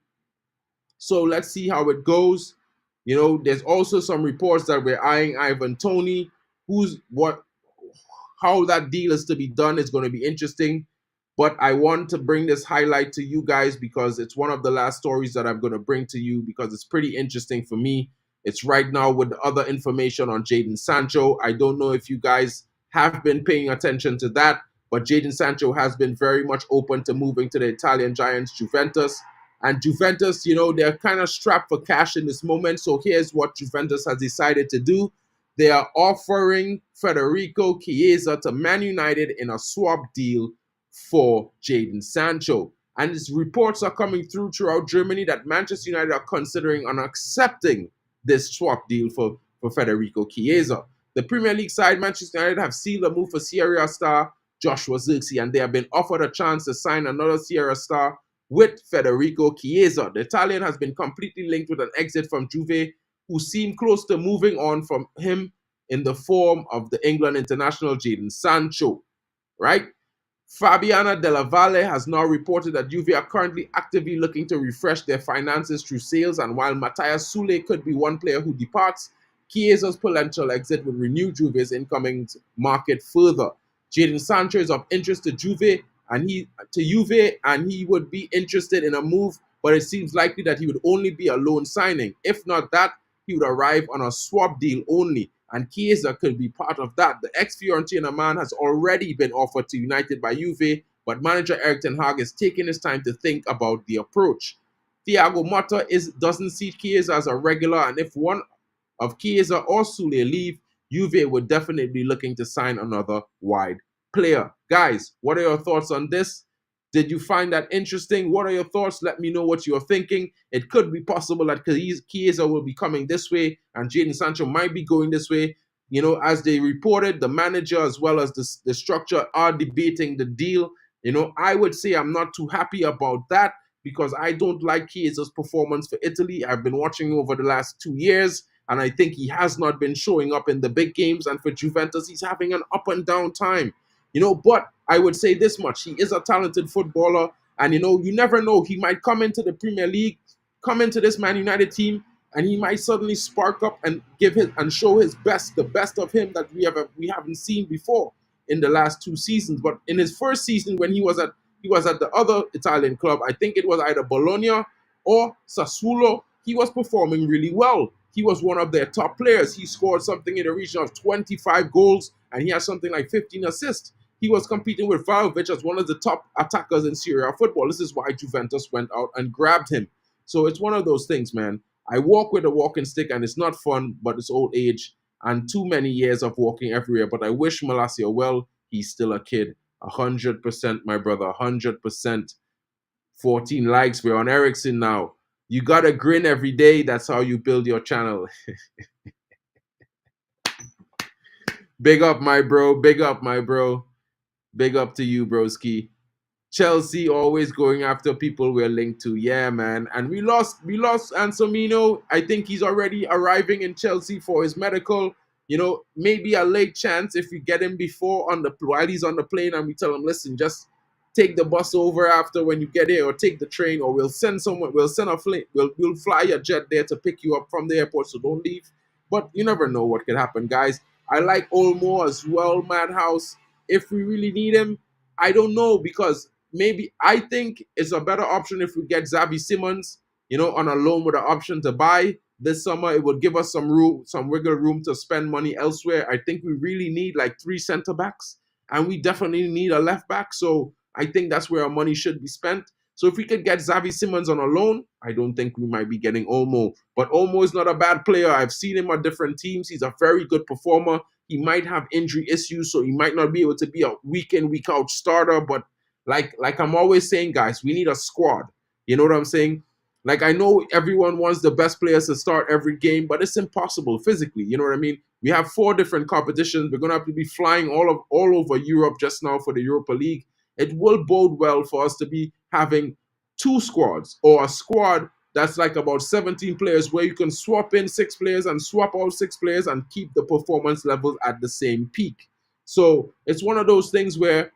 So let's see how it goes. There's also some reports that we're eyeing Ivan Toney. How that deal is to be done is going to be interesting. But I want to bring this highlight to you guys because it's one of the last stories that I'm going to bring to you because it's pretty interesting for me. It's right now with the other information on Jadon Sancho. I don't know if you guys have been paying attention to that, but Jadon Sancho has been very much open to moving to the Italian giants Juventus. And Juventus, they're kind of strapped for cash in this moment. So here's what Juventus has decided to do. They are offering Federico Chiesa to Man United in a swap deal for Jadon Sancho. And these reports are coming throughout Germany that Manchester United are considering and accepting this swap deal for Federico Chiesa. The Premier League side, Manchester United, have sealed a move for Serie A star Joshua Zirkzee, and they have been offered a chance to sign another Serie A star with Federico Chiesa. The Italian has been completely linked with an exit from Juve, who seem close to moving on from him in the form of the England international Jadon Sancho, right? Fabiana Della Valle has now reported that Juve are currently actively looking to refresh their finances through sales, and while Matthias Sule could be one player who departs, Chiesa's potential exit would renew Juve's incoming market further. Jadon Sancho is of interest to Juve, and he would be interested in a move, but it seems likely that he would only be a loan signing. If not that, he would arrive on a swap deal only, and Chiesa could be part of that. The ex-Fiorentina man has already been offered to United by Juve, but manager Erik ten Hag is taking his time to think about the approach. Thiago Motta doesn't see Chiesa as a regular, and if one of Chiesa or Sule leave, Juve would definitely be looking to sign another wide player. Guys, what are your thoughts on this? Did you find that interesting? What are your thoughts? Let me know what you're thinking. It could be possible that Chiesa will be coming this way and Jadon Sancho might be going this way. As they reported, the manager as well as the structure are debating the deal. I would say I'm not too happy about that because I don't like Chiesa's performance for Italy. I've been watching over the last 2 years, and I think he has not been showing up in the big games. And for Juventus, he's having an up and down time. But I would say this much. He is a talented footballer. And, you never know. He might come into the Premier League, come into this Man United team, and he might suddenly spark up and show his best, the best of him that we haven't seen before in the last 2 seasons. But in his first season, when he was at the other Italian club, I think it was either Bologna or Sassuolo, he was performing really well. He was one of their top players. He scored something in the region of 25 goals, and he has something like 15 assists. He was competing with Vlahovic as one of the top attackers in Serie A football. This is why Juventus went out and grabbed him. So it's one of those things, man. I walk with a walking stick, and it's not fun, but it's old age and too many years of walking everywhere. But I wish Malacia well. He's still a kid. 100%, my brother. 100%. 14 likes. We're on Ericsson now. You got to grin every day. That's how you build your channel. Big up, my bro. Big up, my bro. Big up to you, broski. Chelsea always going after people we're linked to. Yeah, man. And we lost Anselmino. I think he's already arriving in Chelsea for his medical. Maybe a late chance if we get him while he's on the plane and we tell him, listen, just take the bus over after when you get here, or take the train, or we'll send someone, we'll fly a jet there to pick you up from the airport, so don't leave. But you never know what could happen, guys. I like Olmo as well, Madhouse. If we really need him, I don't know, because maybe I think it's a better option if we get Xavi Simons, on a loan with an option to buy this summer. It would give us some wiggle room to spend money elsewhere. I think we really need like 3 center backs, and we definitely need a left back. So I think that's where our money should be spent. So if we could get Xavi Simons on a loan, I don't think we might be getting Olmo. But Olmo is not a bad player. I've seen him on different teams. He's a very good performer. He might have injury issues, so he might not be able to be a week in, week out starter, but like I'm always saying, guys, we need a squad. You know what I'm saying? Like, I know everyone wants the best players to start every game, but it's impossible physically. You know what I mean? We have 4 different competitions. We're gonna have to be flying all over Europe just now for the Europa League. It will bode well for us to be having 2 squads, or a squad that's like about 17 players, where you can swap in 6 players and swap out 6 players and keep the performance levels at the same peak. So it's one of those things where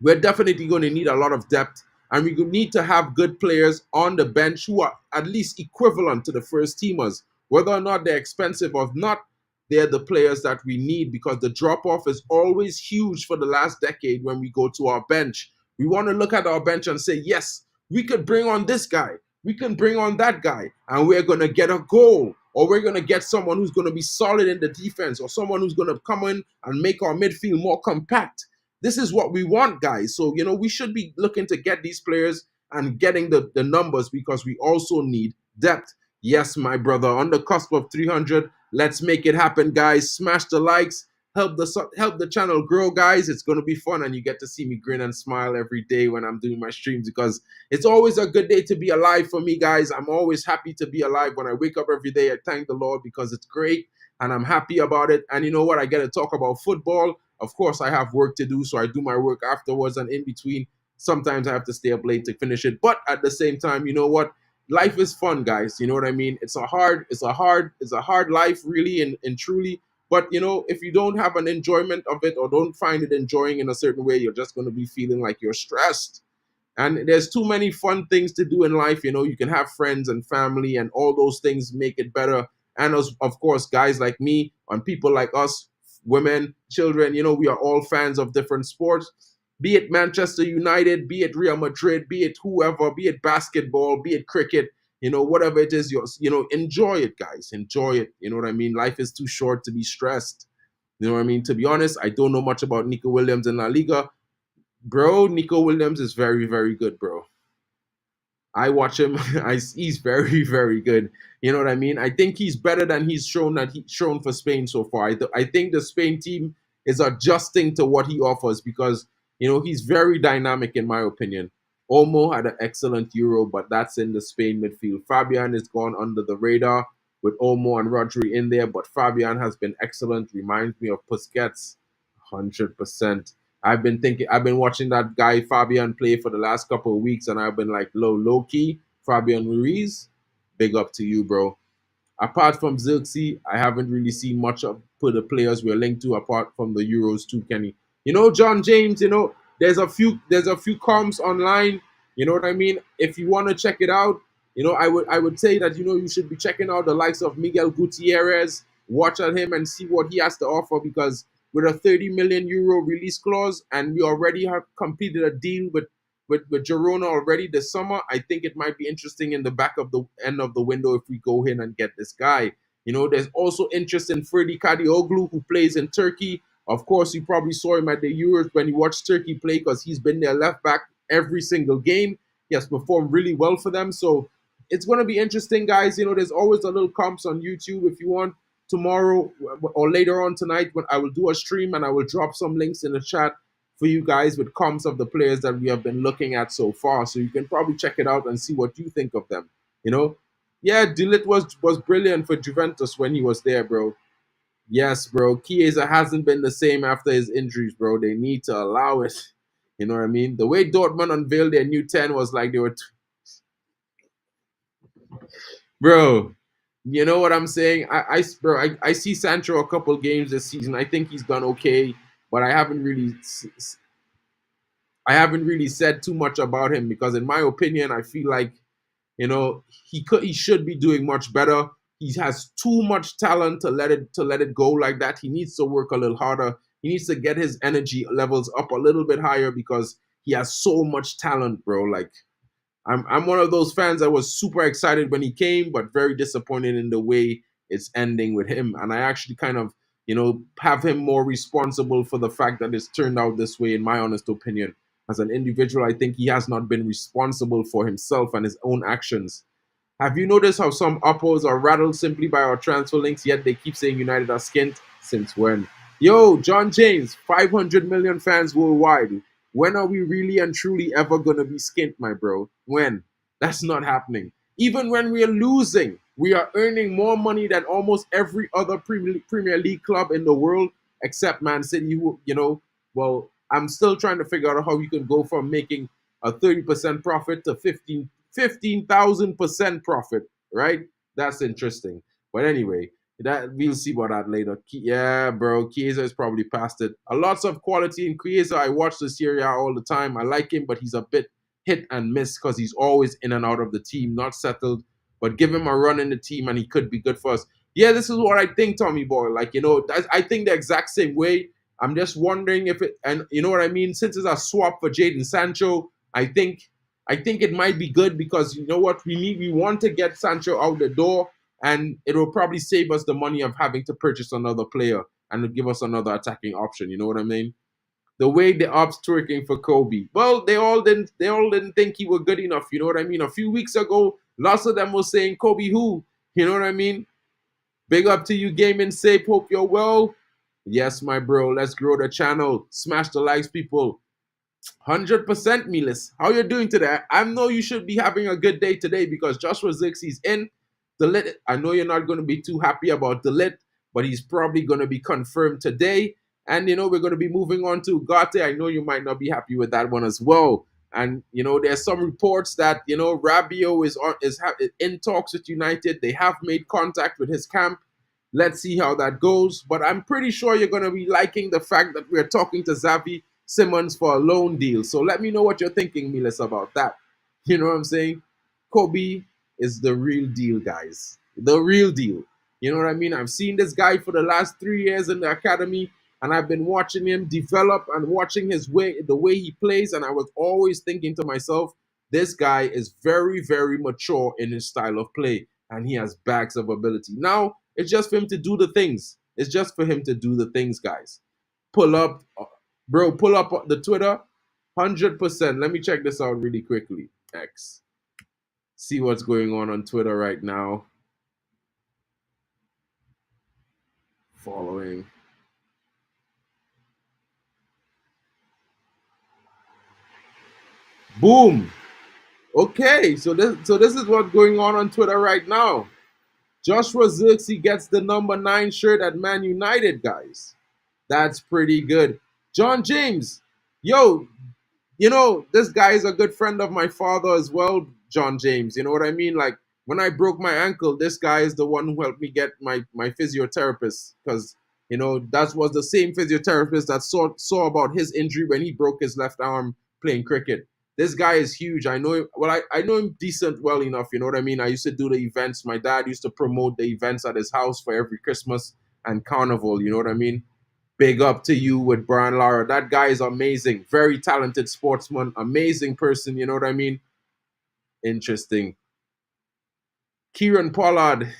we're definitely going to need a lot of depth, and we need to have good players on the bench who are at least equivalent to the first teamers. Whether or not they're expensive or not, they're the players that we need, because the drop-off is always huge for the last decade when we go to our bench. We want to look at our bench and say, yes, we could bring on this guy, we can bring on that guy, and we're going to get a goal, or we're going to get someone who's going to be solid in the defense, or someone who's going to come in and make our midfield more compact. This is what we want, guys. So, we should be looking to get these players and getting the numbers, because we also need depth. Yes, my brother, on the cusp of 300. Let's make it happen, guys. Smash the likes. Help the channel grow, guys. It's going to be fun, and you get to see me grin and smile every day when I'm doing my streams, because it's always a good day to be alive for me, guys. I'm always happy to be alive. When I wake up every day, I thank the Lord, because it's great, and I'm happy about it. And you know what? I get to talk about football. Of course, I have work to do, so I do my work afterwards, and in between, sometimes I have to stay up late to finish it. But at the same time, you know what? Life is fun, guys. You know what I mean? It's a hard life, really and truly. But if you don't have an enjoyment of it, or don't find it enjoying in a certain way, you're just going to be feeling like you're stressed. And there's too many fun things to do in life. You can have friends and family, and all those things make it better. And of course, guys like me and people like us, women, children, we are all fans of different sports. Be it Manchester United, be it Real Madrid, be it whoever, be it basketball, be it cricket, whatever it is, enjoy it, guys. Enjoy it. You know what I mean? Life is too short to be stressed. You know what I mean? To be honest, I don't know much about Nico Williams in La Liga. Bro, Nico Williams is very, very good, bro. I watch him. He's very, very good. You know what I mean? I think he's better than he's shown for Spain so far. I think the Spain team is adjusting to what he offers, because he's very dynamic, in my opinion. Olmo had an excellent Euro, but that's in the Spain midfield. Fabian is gone under the radar with Olmo and Rodri in there, but Fabian has been excellent. Reminds me of Busquets, 100%. I've been watching that guy Fabian play for the last couple of weeks, and I've been like, low key, Fabian Ruiz, big up to you, bro. Apart from Zirkzee, I haven't really seen much of the players we're linked to, apart from the Euros too, Kenny. John James, there's a few comps online. You know what I mean? If you want to check it out, I would say that you should be checking out the likes of Miguel Gutierrez. Watch at him and see what he has to offer, because with a 30 million euro release clause, and we already have completed a deal with Girona already this summer, I think it might be interesting in the back of the end of the window if we go in and get this guy. There's also interest in Ferdi Kadioglu, who plays in Turkey. Of course, you probably saw him at the Euros when you watched Turkey play, because he's been their left back every single game. He has performed really well for them. So it's going to be interesting, guys. There's always a little comps on YouTube if you want. Tomorrow or later on tonight, when I will do a stream, and I will drop some links in the chat for you guys with comps of the players that we have been looking at so far. So you can probably check it out and see what you think of them. Yeah, De Ligt was brilliant for Juventus when he was there, bro. Yes, bro. Chiesa hasn't been the same after his injuries, bro. They need to allow it. You know what I mean? The way Dortmund unveiled their new 10 was like they were... Bro, you know what I'm saying? I see Sancho a couple games this season. I think he's done okay, but I haven't really said too much about him, because in my opinion, I feel like he should be doing much better. He has too much talent to let it go like that. He needs to work a little harder. He needs to get his energy levels up a little bit higher, because he has so much talent, bro. Like, I'm one of those fans that was super excited when he came, but very disappointed in the way it's ending with him. And I actually kind of, have him more responsible for the fact that it's turned out this way, in my honest opinion. As an individual, I think he has not been responsible for himself and his own actions. Have you noticed how some oppos are rattled simply by our transfer links, yet they keep saying United are skint? Since when? Yo, John James, 500 million fans worldwide. When are we really and truly ever gonna be skint, my bro? When? That's not happening. Even when we are losing, we are earning more money than almost every other Premier League club in the world, except Man City. Who, well, I'm still trying to figure out how you can go from making a 30% profit to 15,000% profit, right? That's interesting. But anyway, that we'll see about that later. Yeah, bro, Chiesa is probably past it. A lots of quality in Chiesa. I watch the Serie A all the time. I like him, but he's a bit hit and miss because he's always in and out of the team, not settled. But give him a run in the team, and he could be good for us. Yeah, this is what I think, Tommy boy. Like, I think the exact same way. I'm just wondering if it, and you know what I mean. Since it's a swap for Jadon Sancho, I think it might be good because you know what we want to get Sancho out the door, and it will probably save us the money of having to purchase another player and give us another attacking option. You know what I mean? The way the ops twerking for Kobe. Well, they all didn't think he was good enough. You know what I mean? A few weeks ago, lots of them were saying Kobe who. You know what I mean? Big up to you, Gaming Safe. Hope you're well. Yes, my bro. Let's grow the channel. Smash the likes, people. 100% Milis. How you doing today? I know you should be having a good day today because Joshua Zirkzee's in. The lit. I know you're not going to be too happy about the lit, but he's probably going to be confirmed today. And we're going to be moving on to Ugarte. I know you might not be happy with that one as well. And there's some reports that Rabiot is in talks with United. They have made contact with his camp. Let's see how that goes. But I'm pretty sure you're going to be liking the fact that we're talking to Xavi Simons for a loan deal. So let me know what you're thinking, Miles, about that. You know what I'm saying? Kobe is the real deal, guys. The real deal. You know what I mean? I've seen this guy for the last 3 years in the academy, and I've been watching him develop and watching the way he plays, and I was always thinking to myself, this guy is very, very mature in his style of play, and he has bags of ability. Now, it's just for him to do the things. It's just for him to do the things, guys. Pull up, bro, pull up the Twitter, 100%. Let me check this out really quickly. X. See what's going on Twitter right now. Following. Boom. Okay, so this is what's going on Twitter right now. Joshua Zirkzee gets the number 9 shirt at Man United, guys. That's pretty good. John James, yo, this guy is a good friend of my father as well, John James. You know what I mean? Like, when I broke my ankle, this guy is the one who helped me get my physiotherapist because, that was the same physiotherapist that saw about his injury when he broke his left arm playing cricket. This guy is huge. I know him. Well, I know him decent well enough. You know what I mean? I used to do the events. My dad used to promote the events at his house for every Christmas and carnival. You know what I mean? Big up to you with Brian Lara. That guy is amazing. Very talented sportsman. Amazing person. You know what I mean? Interesting. Kieran Pollard.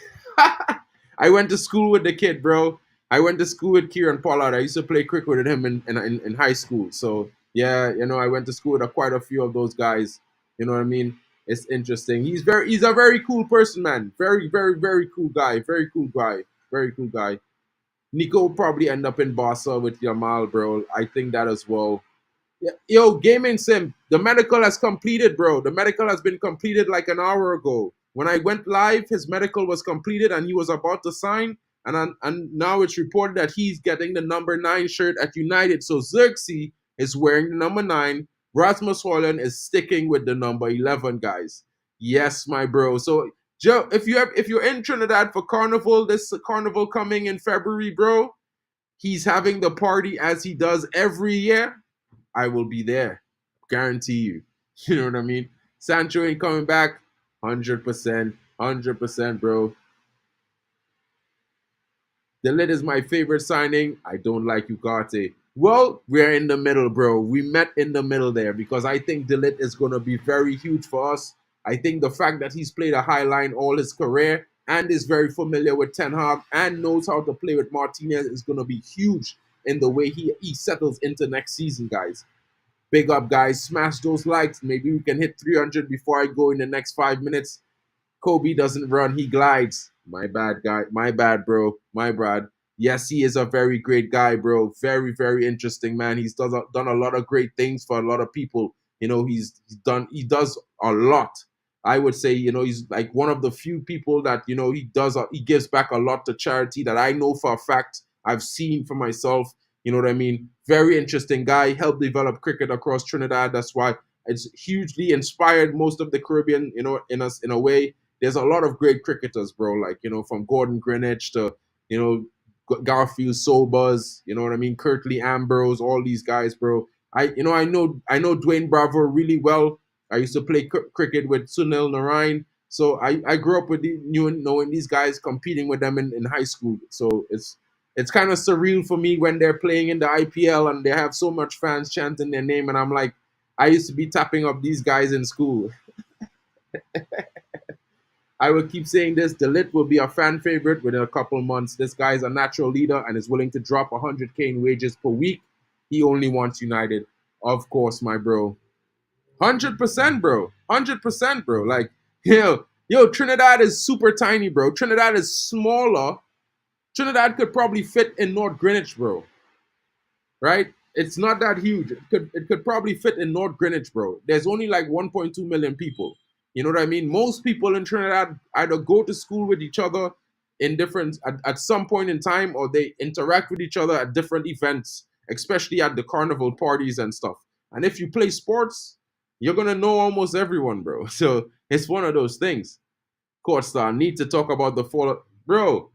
I went to school with the kid, bro. I went to school with Kieran Pollard. I used to play cricket with him in high school. So, yeah, I went to school with quite a few of those guys. You know what I mean? It's interesting. He's a very cool person, man. Very, very, very cool guy. Very cool guy. Very cool guy. Nico will probably end up in Barca with Yamal, bro. I think that as well. Yeah. Yo, Gaming Sim, the medical has completed, bro. The medical has been completed like an hour ago. When I went live, his medical was completed and he was about to sign. And now it's reported that he's getting the number 9 shirt at United. So Zirkzee is wearing the number 9. Rasmus Højlund is sticking with the number 11, guys. Yes, my bro. So Joe, if you're in Trinidad for Carnival, this Carnival coming in February, bro, he's having the party as he does every year. I will be there. Guarantee you. You know what I mean? Sancho ain't coming back. 100%. 100%, bro. De Ligt is my favorite signing. I don't like Ugarte. Well, we're in the middle, bro. We met in the middle there because I think De Ligt is going to be very huge for us. I think the fact that he's played a high line all his career and is very familiar with Ten Hag and knows how to play with Martinez is going to be huge in the way he settles into next season, guys. Big up, guys. Smash those likes. Maybe we can hit 300 before I go in the next 5 minutes. Kobe doesn't run. He glides. My bad, guy. My bad, bro. My bad. Yes, he is a very great guy, bro. Very, very interesting, man. He's done a lot of great things for a lot of people. He does a lot. I would say, he's like one of the few people that, he gives back a lot to charity that I know for a fact. I've seen for myself. You know what I mean? Very interesting guy. Helped develop cricket across Trinidad. That's why it's hugely inspired most of the Caribbean, in us in a way. There's a lot of great cricketers, bro. Like, from Gordon Greenwich to, you know, Garfield Sobers, you know what I mean? Kirtley Ambrose, all these guys, bro. I know Dwayne Bravo really well. I used to play cricket with Sunil Narayan. So I grew up with knowing these guys, competing with them in high school. So it's kind of surreal for me when they're playing in the IPL and they have so much fans chanting their name, and I'm like, I used to be tapping up these guys in school. I will keep saying this. De Ligt will be a fan favorite within a couple months. This guy is a natural leader and is willing to drop 100K in wages per week. He only wants United. Of course, my bro. 100%, bro. 100%, bro. Like, Trinidad is super tiny, bro. Trinidad is smaller. Trinidad could probably fit in North Greenwich, bro. Right? It's not that huge. It could probably fit in North Greenwich, bro. There's only like 1.2 million people. You know what I mean? Most people in Trinidad either go to school with each other in different at some point in time, or they interact with each other at different events, especially at the carnival parties and stuff. And if you play sports, you're gonna know almost everyone, bro. So it's one of those things. Court star, need to talk about the fall, bro.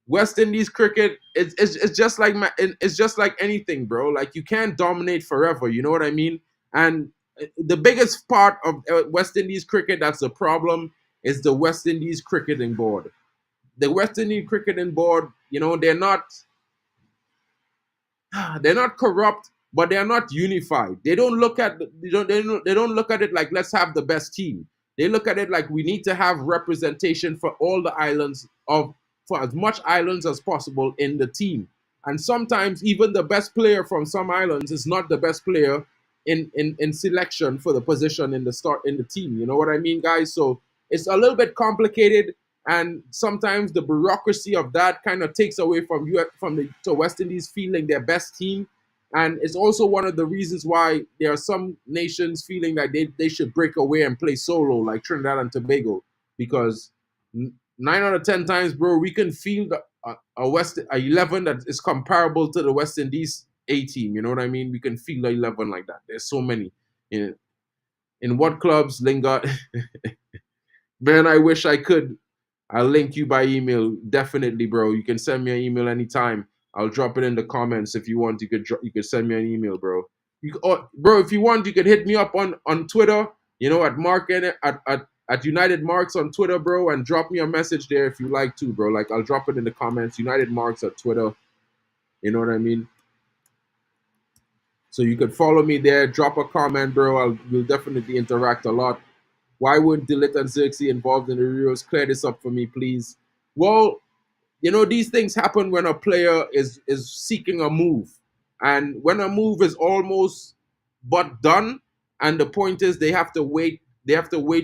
West Indies cricket, it's just like it's just like anything, bro. Like, you can't dominate forever. You know what I mean? And the biggest part of West Indies cricket that's the problem is the West Indies cricketing board. The West Indies cricketing board, they're not corrupt, but they're not unified. They don't look at they don't look at it like, let's have the best team. They look at it like, we need to have representation for all the islands, for as much islands as possible in the team. And sometimes even the best player from some islands is not the best player in selection for the position in the team. You know what I mean, guys? So it's a little bit complicated, and sometimes the bureaucracy of that kind of takes away from the West Indies feeling their best team. And it's also one of the reasons why there are some nations feeling that they should break away and play solo, like Trinidad and Tobago, because 9 out of 10 times, bro, we can field a 11 that is comparable to the West Indies A team. You know what I mean? We can field a 11 like that. There's so many. In what clubs, Lingard? Man, I wish I could. I'll link you by email. Definitely, bro. You can send me an email anytime. I'll drop it in the comments if you want. You could send me an email, bro. Bro, if you want, you could hit me up on Twitter. At Mark at United Marks on Twitter, bro, and drop me a message there if you like to, bro. Like, I'll drop it in the comments. United Marks at Twitter. You know what I mean? So you could follow me there. Drop a comment, bro. We'll definitely interact a lot. Why weren't De Ligt and Zirkzee involved in the Euros? Clear this up for me, please. Well, these things happen when a player is seeking a move. And when a move is almost but done, and the point is they have to wait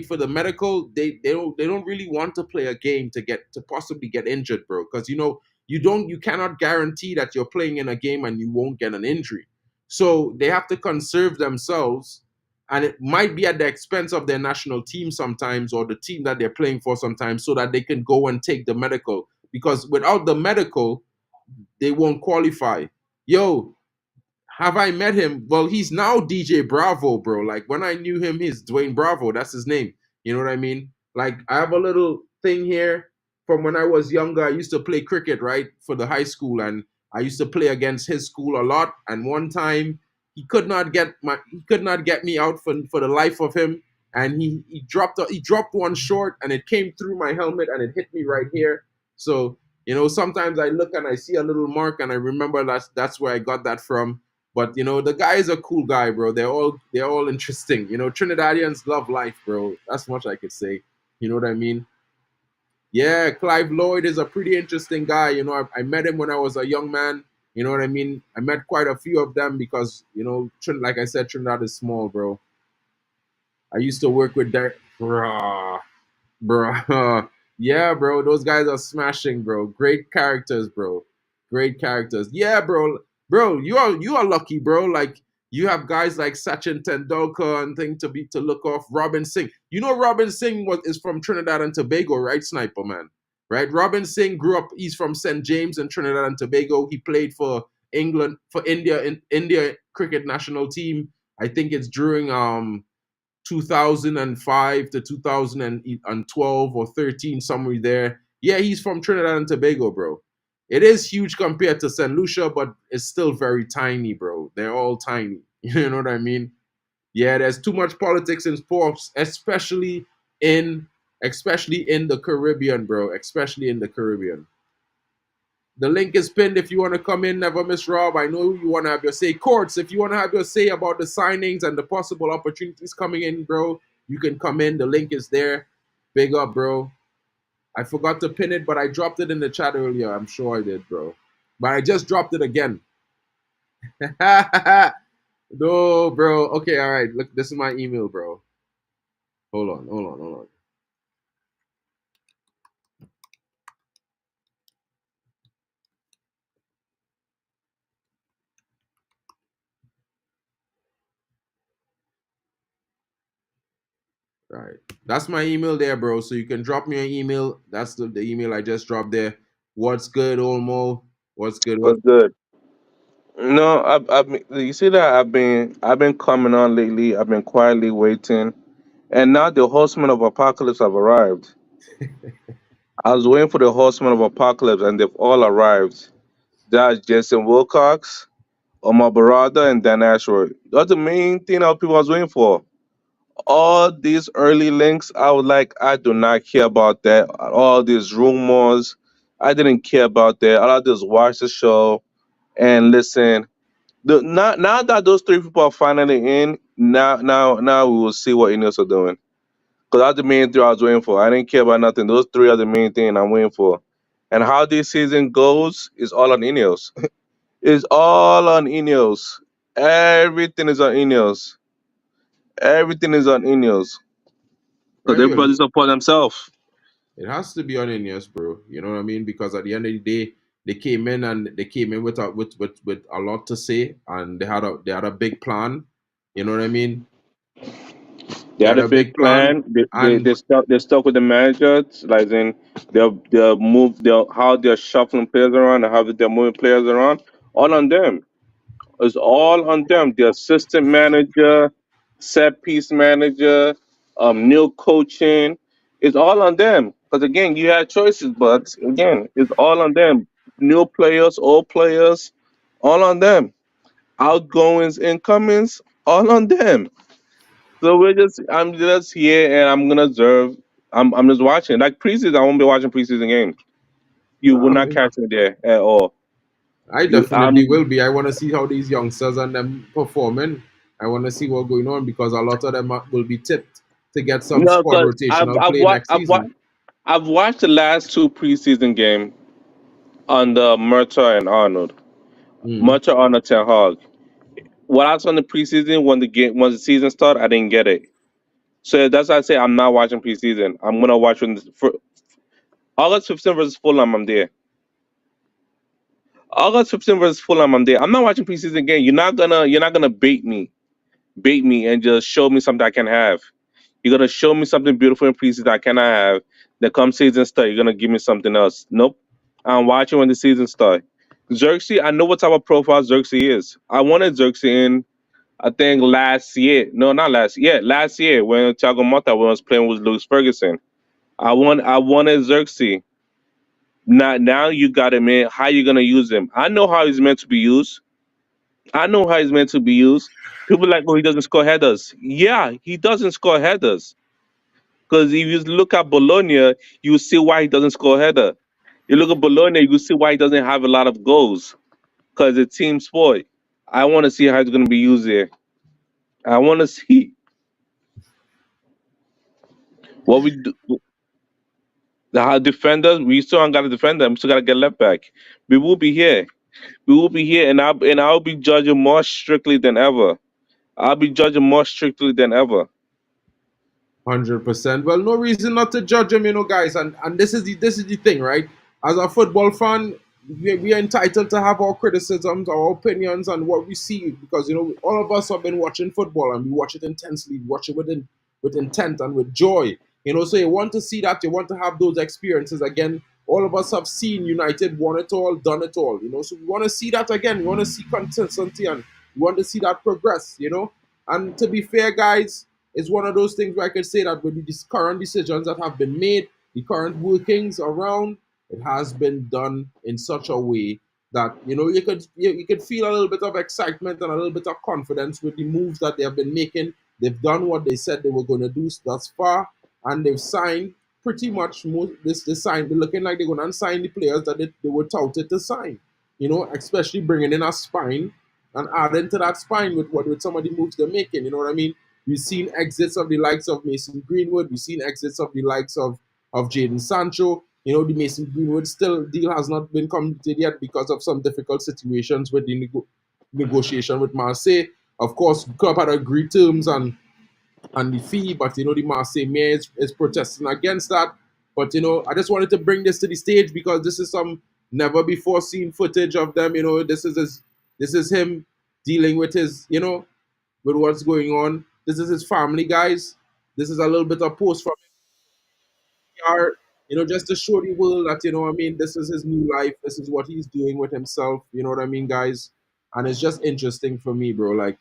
for the medical, they don't really want to play a game to possibly get injured, bro. Because you cannot guarantee that you're playing in a game and you won't get an injury. So they have to conserve themselves, and it might be at the expense of their national team sometimes, or the team that they're playing for sometimes, so that they can go and take the medical, because without the medical, they won't qualify. Yo, have I met him? Well, he's now DJ Bravo, bro. Like, when I knew him, he's Dwayne Bravo. That's his name. You know what I mean? Like, I have a little thing here from when I was younger. I used to play cricket, right, for the high school, and I used to play against his school a lot. And one time, he could not get me out for the life of him, and he dropped one short, and it came through my helmet and it hit me right here. So sometimes I look and I see a little mark, and I remember that's where I got that from. But the guy is a cool guy, bro. They're all interesting. Trinidadians love life, bro. That's much I could say. You know what I mean? Yeah, Clive Lloyd is a pretty interesting guy. I met him when I was a young man. You know what I mean? I met quite a few of them because, like I said, Trinidad is small, bro. I used to work with Derek. Bruh. Yeah, bro. Those guys are smashing, bro. Great characters, bro. Great characters. Yeah, bro. Bro, you are lucky, bro. Like you have guys like Sachin Tendulkar and thing to look off. Robin Singh. You know Robin Singh is from Trinidad and Tobago, right, Sniper man? Right? Robin Singh grew up, he's from St. James in Trinidad and Tobago. He played for England, for India, in India cricket national team. I think it's during 2005 to 2012 or 13, somewhere there. Yeah, he's from Trinidad and Tobago, bro. It is huge compared to St. Lucia, but it's still very tiny, bro. They're all tiny. You know what I mean? Yeah, there's too much politics in sports, especially in the Caribbean, bro. Especially in the Caribbean. The link is pinned if you want to come in. Never miss Rob. I know you want to have your say. Courts, if you want to have your say about the signings and the possible opportunities coming in, bro, you can come in. The link is there. Big up, bro. I forgot to pin it, but I dropped it in the chat earlier. I'm sure I did, bro. But I just dropped it again. No, bro. Okay, all right. Look, this is my email, bro. Hold on. All right. That's my email there, bro. So you can drop me an email. That's the email I just dropped there. What's good, Olmo? What's good? Was good. No, you see that I've been coming on lately. I've been quietly waiting, and now the horsemen of apocalypse have arrived. I was waiting for the horsemen of apocalypse, and they've all arrived. That's Jason Wilcox, Omar Barada, and Dan Ashworth. That's the main thing that people was waiting for. All these early links, I was like, I do not care about that. All these rumors, I didn't care about that. I just watch the show and listen. Now that those three people are finally in, now we will see what Ineos are doing. Because that's the main thing I was waiting for. I didn't care about nothing. Those three are the main thing I'm waiting for. And how this season goes is all on Ineos. It's all on Ineos. Everything is on Ineos. Everything is on Ineos. Because Well, everybody's up for themselves. it has to be on Ineos, bro. You know what I mean? Because at the end of the day, they came in with with a lot to say, and they had a big plan. You know what I mean? They They had had a a big big plan, plan. They, and they stuck they stuck with the manager, like in they'll move how they're shuffling players around and how they're moving players around. All on them. It's all on them. The assistant manager, set piece manager, new coaching. It's all on them. Because again, you had choices, but again, it's all on them. New players, old players, all on them. Outgoings, incomings, all on them. So I'm just here and I'm gonna observe. I'm just watching. Like preseason, I won't be watching preseason games. You will not catch me there at all. I You, definitely will be. I want to see how these youngsters and them performing. I want to see what's going on because a lot of them will be tipped to get some no, squad because rotational play next season. I've watched the last two preseason game under Murta and Arnold. Mm. Murta, Arnold, Ten Hag. What I saw in the preseason when the season started, I didn't get it. So that's why I say I'm not watching preseason. I'm gonna watch for August 15th versus Fulham. I'm there. August 15th versus Fulham. I'm there. I'm not watching preseason game. You're not gonna bait me and just show me something I can have. You're gonna show me something beautiful in preseason I cannot have. Then come season start, you're gonna give me something else. Nope. I'm watching when the season start. Zirkzee, I know what type of profile Zirkzee is. I wanted Zirkzee in, I think last year. No, not last year. Yeah, last year when Thiago Motta was playing with Lewis Ferguson. I wanted Zirkzee. Now you got him in. How you gonna use him? I know how he's meant to be used. I know how he's meant to be used. People like, oh, he doesn't score headers. Yeah, he doesn't score headers. Because if you look at Bologna, you see why he doesn't score header. You look at Bologna, you see why he doesn't have a lot of goals. Because it's team sport. I want to see how it's going to be used here. I want to see what we do. How defenders, we still haven't got a defender. We still got to get left back. We will be here. We will be here, and I'll be judging more strictly than ever. I'll be judging more strictly than ever. 100%. Well, no reason not to judge him, you know, guys. And this is the thing, right? As a football fan, we are entitled to have our criticisms, our opinions, and what we see, because all of us have been watching football and we watch it intensely, we watch it with intent and with joy. So you want to see that, you want to have those experiences again. All of us have seen United won it all, done it all. So we want to see that again. We want to see consistency and we want to see that progress. And to be fair, guys, it's one of those things where I could say that with the current decisions that have been made, the current workings around, it has been done in such a way that you could feel a little bit of excitement and a little bit of confidence with the moves that they have been making. They've done what they said they were going to do thus far, and they've signed pretty much most. This sign, they're looking like they're going to sign the players that they were touted to sign. Especially bringing in a spine and adding to that spine with some of the moves they're making. You know what I mean? We've seen exits of the likes of Mason Greenwood. We've seen exits of the likes of Jadon Sancho. The Mason Greenwood still deal has not been completed yet because of some difficult situations with the negotiation with Marseille. Of course, club had agreed terms and the fee, but the Marseille mayor is protesting against that. But I just wanted to bring this to the stage because this is some never before seen footage of them. This is him dealing with with what's going on. This is his family, guys. This is a little bit of post from are, just to show the world that, I mean, this is his new life. This is what he's doing with himself. You know what I mean, guys? And it's just interesting for me, bro. Like,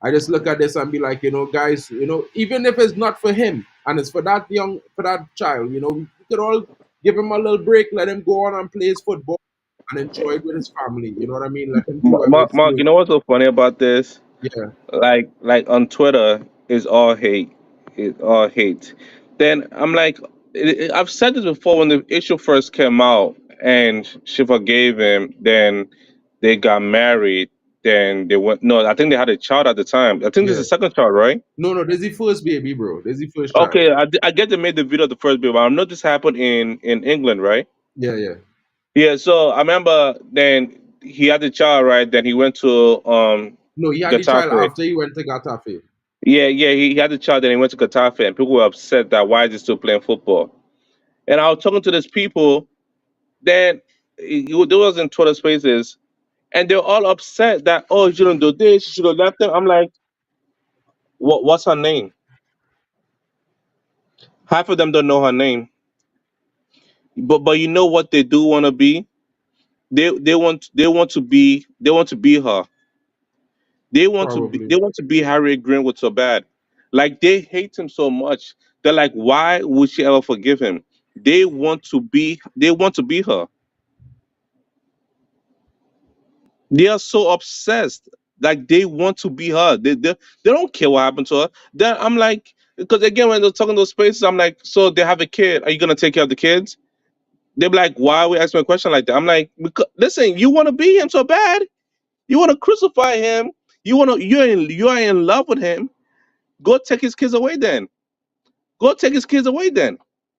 I just look at this and be like, guys, even if it's not for him and it's for that child, we could all give him a little break, let him go on and play his football and enjoy it with his family. You know what I mean? Let him do whatever he's Mark, you doing. know what's so funny about this? Yeah, Like on Twitter is all hate. It's all hate. Then I'm like, I've said this before when the issue first came out and she forgave him. Then they got married. Then they went. No, I think they had a child at the time. I think this is yeah. the second child, right? No, there's the first baby, bro. There's the first child. Okay, I get they made the video of the first baby. But I know this happened in England, right? Yeah, yeah. Yeah. So I remember then he had the child, right? Then he went to No, he had the child Getafe. after he went to Getafe. Yeah, yeah, he had a child, then he went to Getafe, and people were upset that why is he still playing football? And I was talking to these people, then there was in Twitter Spaces, and they're all upset that oh, you shouldn't do this, you should have left them. I'm like, what's her name? Half of them don't know her name, but you know what they do want to be? They want to be her. Probably. They want to be Harry Greenwood so bad. Like they hate him so much. They're like, why would she ever forgive him? They want to be her. They are so obsessed. Like they want to be her. They don't care what happened to her. Then I'm like, because again, when they're talking those spaces, I'm like, so they have a kid. Are you gonna take care of the kids? They're like, why are we asking a question like that? I'm like, because, listen, you want to be him so bad. You want to crucify him. You are in love with him. Go take his kids away then. Go take his kids away then.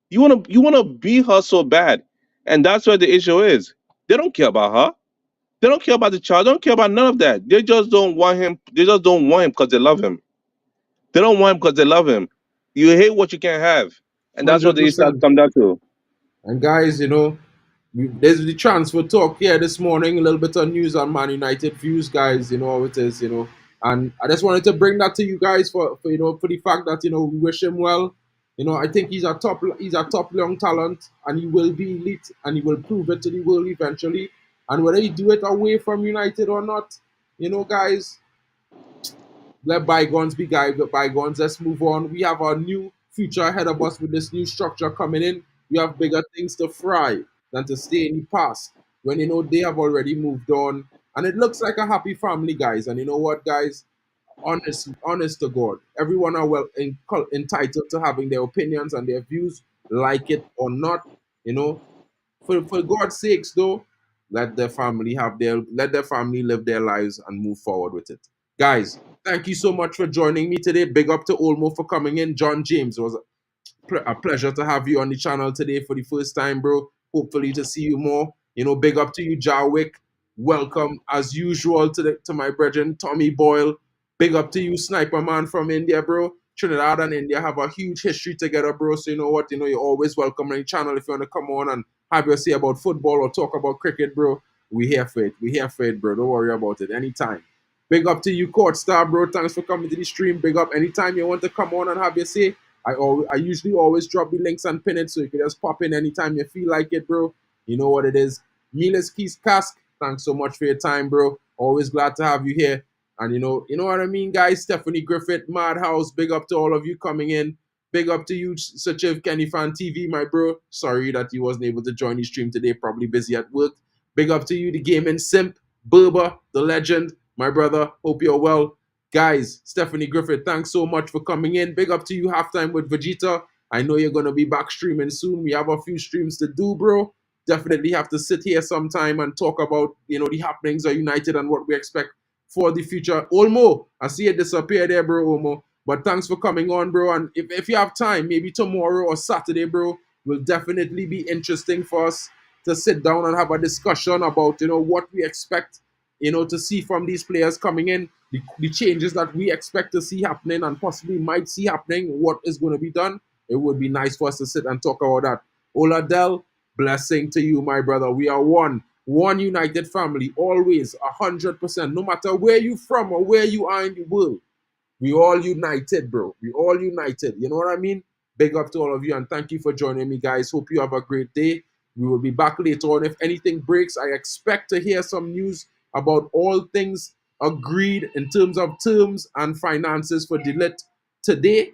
You wanna be her so bad. And that's where the issue is. They don't care about her. They don't care about the child. They don't care about none of that. They just don't want him. They just don't want him because they love him. They don't want him because they love him. You hate what you can't have. And that's what the issue has 100%. come down to. And guys, there's the transfer talk here this morning. A little bit of news on Man United views, guys. You know how it is. And I just wanted to bring that to you guys for the fact that we wish him well. I think he's a top young talent, and he will be elite, and he will prove it to the world eventually. And whether he do it away from United or not, guys, let bygones be bygones. Let's move on. We have our new future ahead of us with this new structure coming in. We have bigger things to fry than to stay in the past when they have already moved on. And it looks like a happy family, guys. And you know what, guys? Honest to God, everyone are entitled to having their opinions and their views, like it or not. You know, for God's sakes, though, let their family live their lives and move forward with it. Guys, thank you so much for joining me today. Big up to Olmo for coming in. John James, it was a pleasure to have you on the channel today for the first time, bro. Hopefully to see you more. Big up to you, Jarwick. Welcome as usual to my brethren, Tommy Boyle. Big up to you, Sniper Man from India, bro. Trinidad and India have a huge history together, bro. So you know what? You're always welcome on the channel if you want to come on and have your say about football or talk about cricket, bro. We here for it. We here for it, bro. Don't worry about it. Anytime. Big up to you, Court Star, bro. Thanks for coming to the stream. Big up. Anytime you want to come on and have your say, I usually always drop the links and pin it so you can just pop in anytime you feel like it, bro. You know what it is. Miles Keys Cask, thanks so much for your time, bro. Always glad to have you here. And you know what I mean, guys. Stephanie Griffith, Madhouse, big up to all of you coming in. Big up to you, Sachiv Kenny Fan TV, my bro. Sorry that you wasn't able to join the stream today. Probably busy at work. Big up to you, the gaming simp, Berber, the legend, my brother. Hope you're well. Guys, Stephanie Griffith, thanks so much for coming in. Big up to you, Halftime with Vegeta. I know you're going to be back streaming soon. We have a few streams to do, bro. Definitely have to sit here sometime and talk about, the happenings of United and what we expect for the future. Olmo, I see it disappear there, bro, Olmo. But thanks for coming on, bro. And if you have time, maybe tomorrow or Saturday, bro, will definitely be interesting for us to sit down and have a discussion about, what we expect, to see from these players coming in, the changes that we expect to see happening and possibly might see happening, what is going to be done. It would be nice for us to sit and talk about that. Oladell, blessing to you, my brother. We are one united family, always 100%, no matter where you from or where you are in the world. We all united, bro. We all united. You know what I mean? Big up to all of you, and thank you for joining me, guys. Hope you have a great day. We will be back later on. If anything breaks, I expect to hear some news about all things agreed in terms of terms and finances for De Ligt today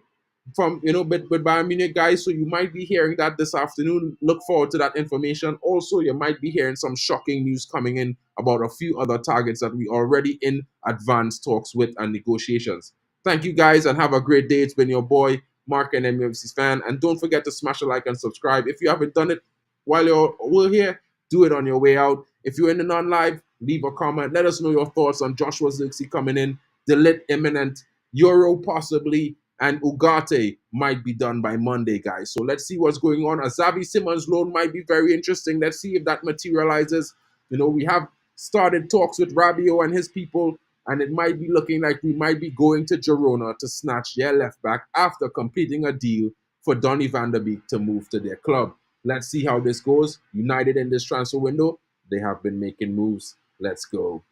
from, with Bayern Munich, guys. So you might be hearing that this afternoon. Look forward to that information. Also, you might be hearing some shocking news coming in about a few other targets that we already in advanced talks with and negotiations. Thank you, guys, and have a great day. It's been your boy, Mark, and MUFC fan. And don't forget to smash a like and subscribe. If you haven't done it while we're here, do it on your way out. If you're in the non-live, leave a comment. Let us know your thoughts on Joshua Zirkzee coming in, De Ligt imminent, Yoro possibly, and Ugarte might be done by Monday, guys. So let's see what's going on. A Xavi Simons loan might be very interesting. Let's see if that materializes. We have started talks with Rabiot and his people, and it might be looking like we might be going to Girona to snatch their left back after completing a deal for Donny van der Beek to move to their club. Let's see how this goes. United in this transfer window, they have been making moves. Let's go.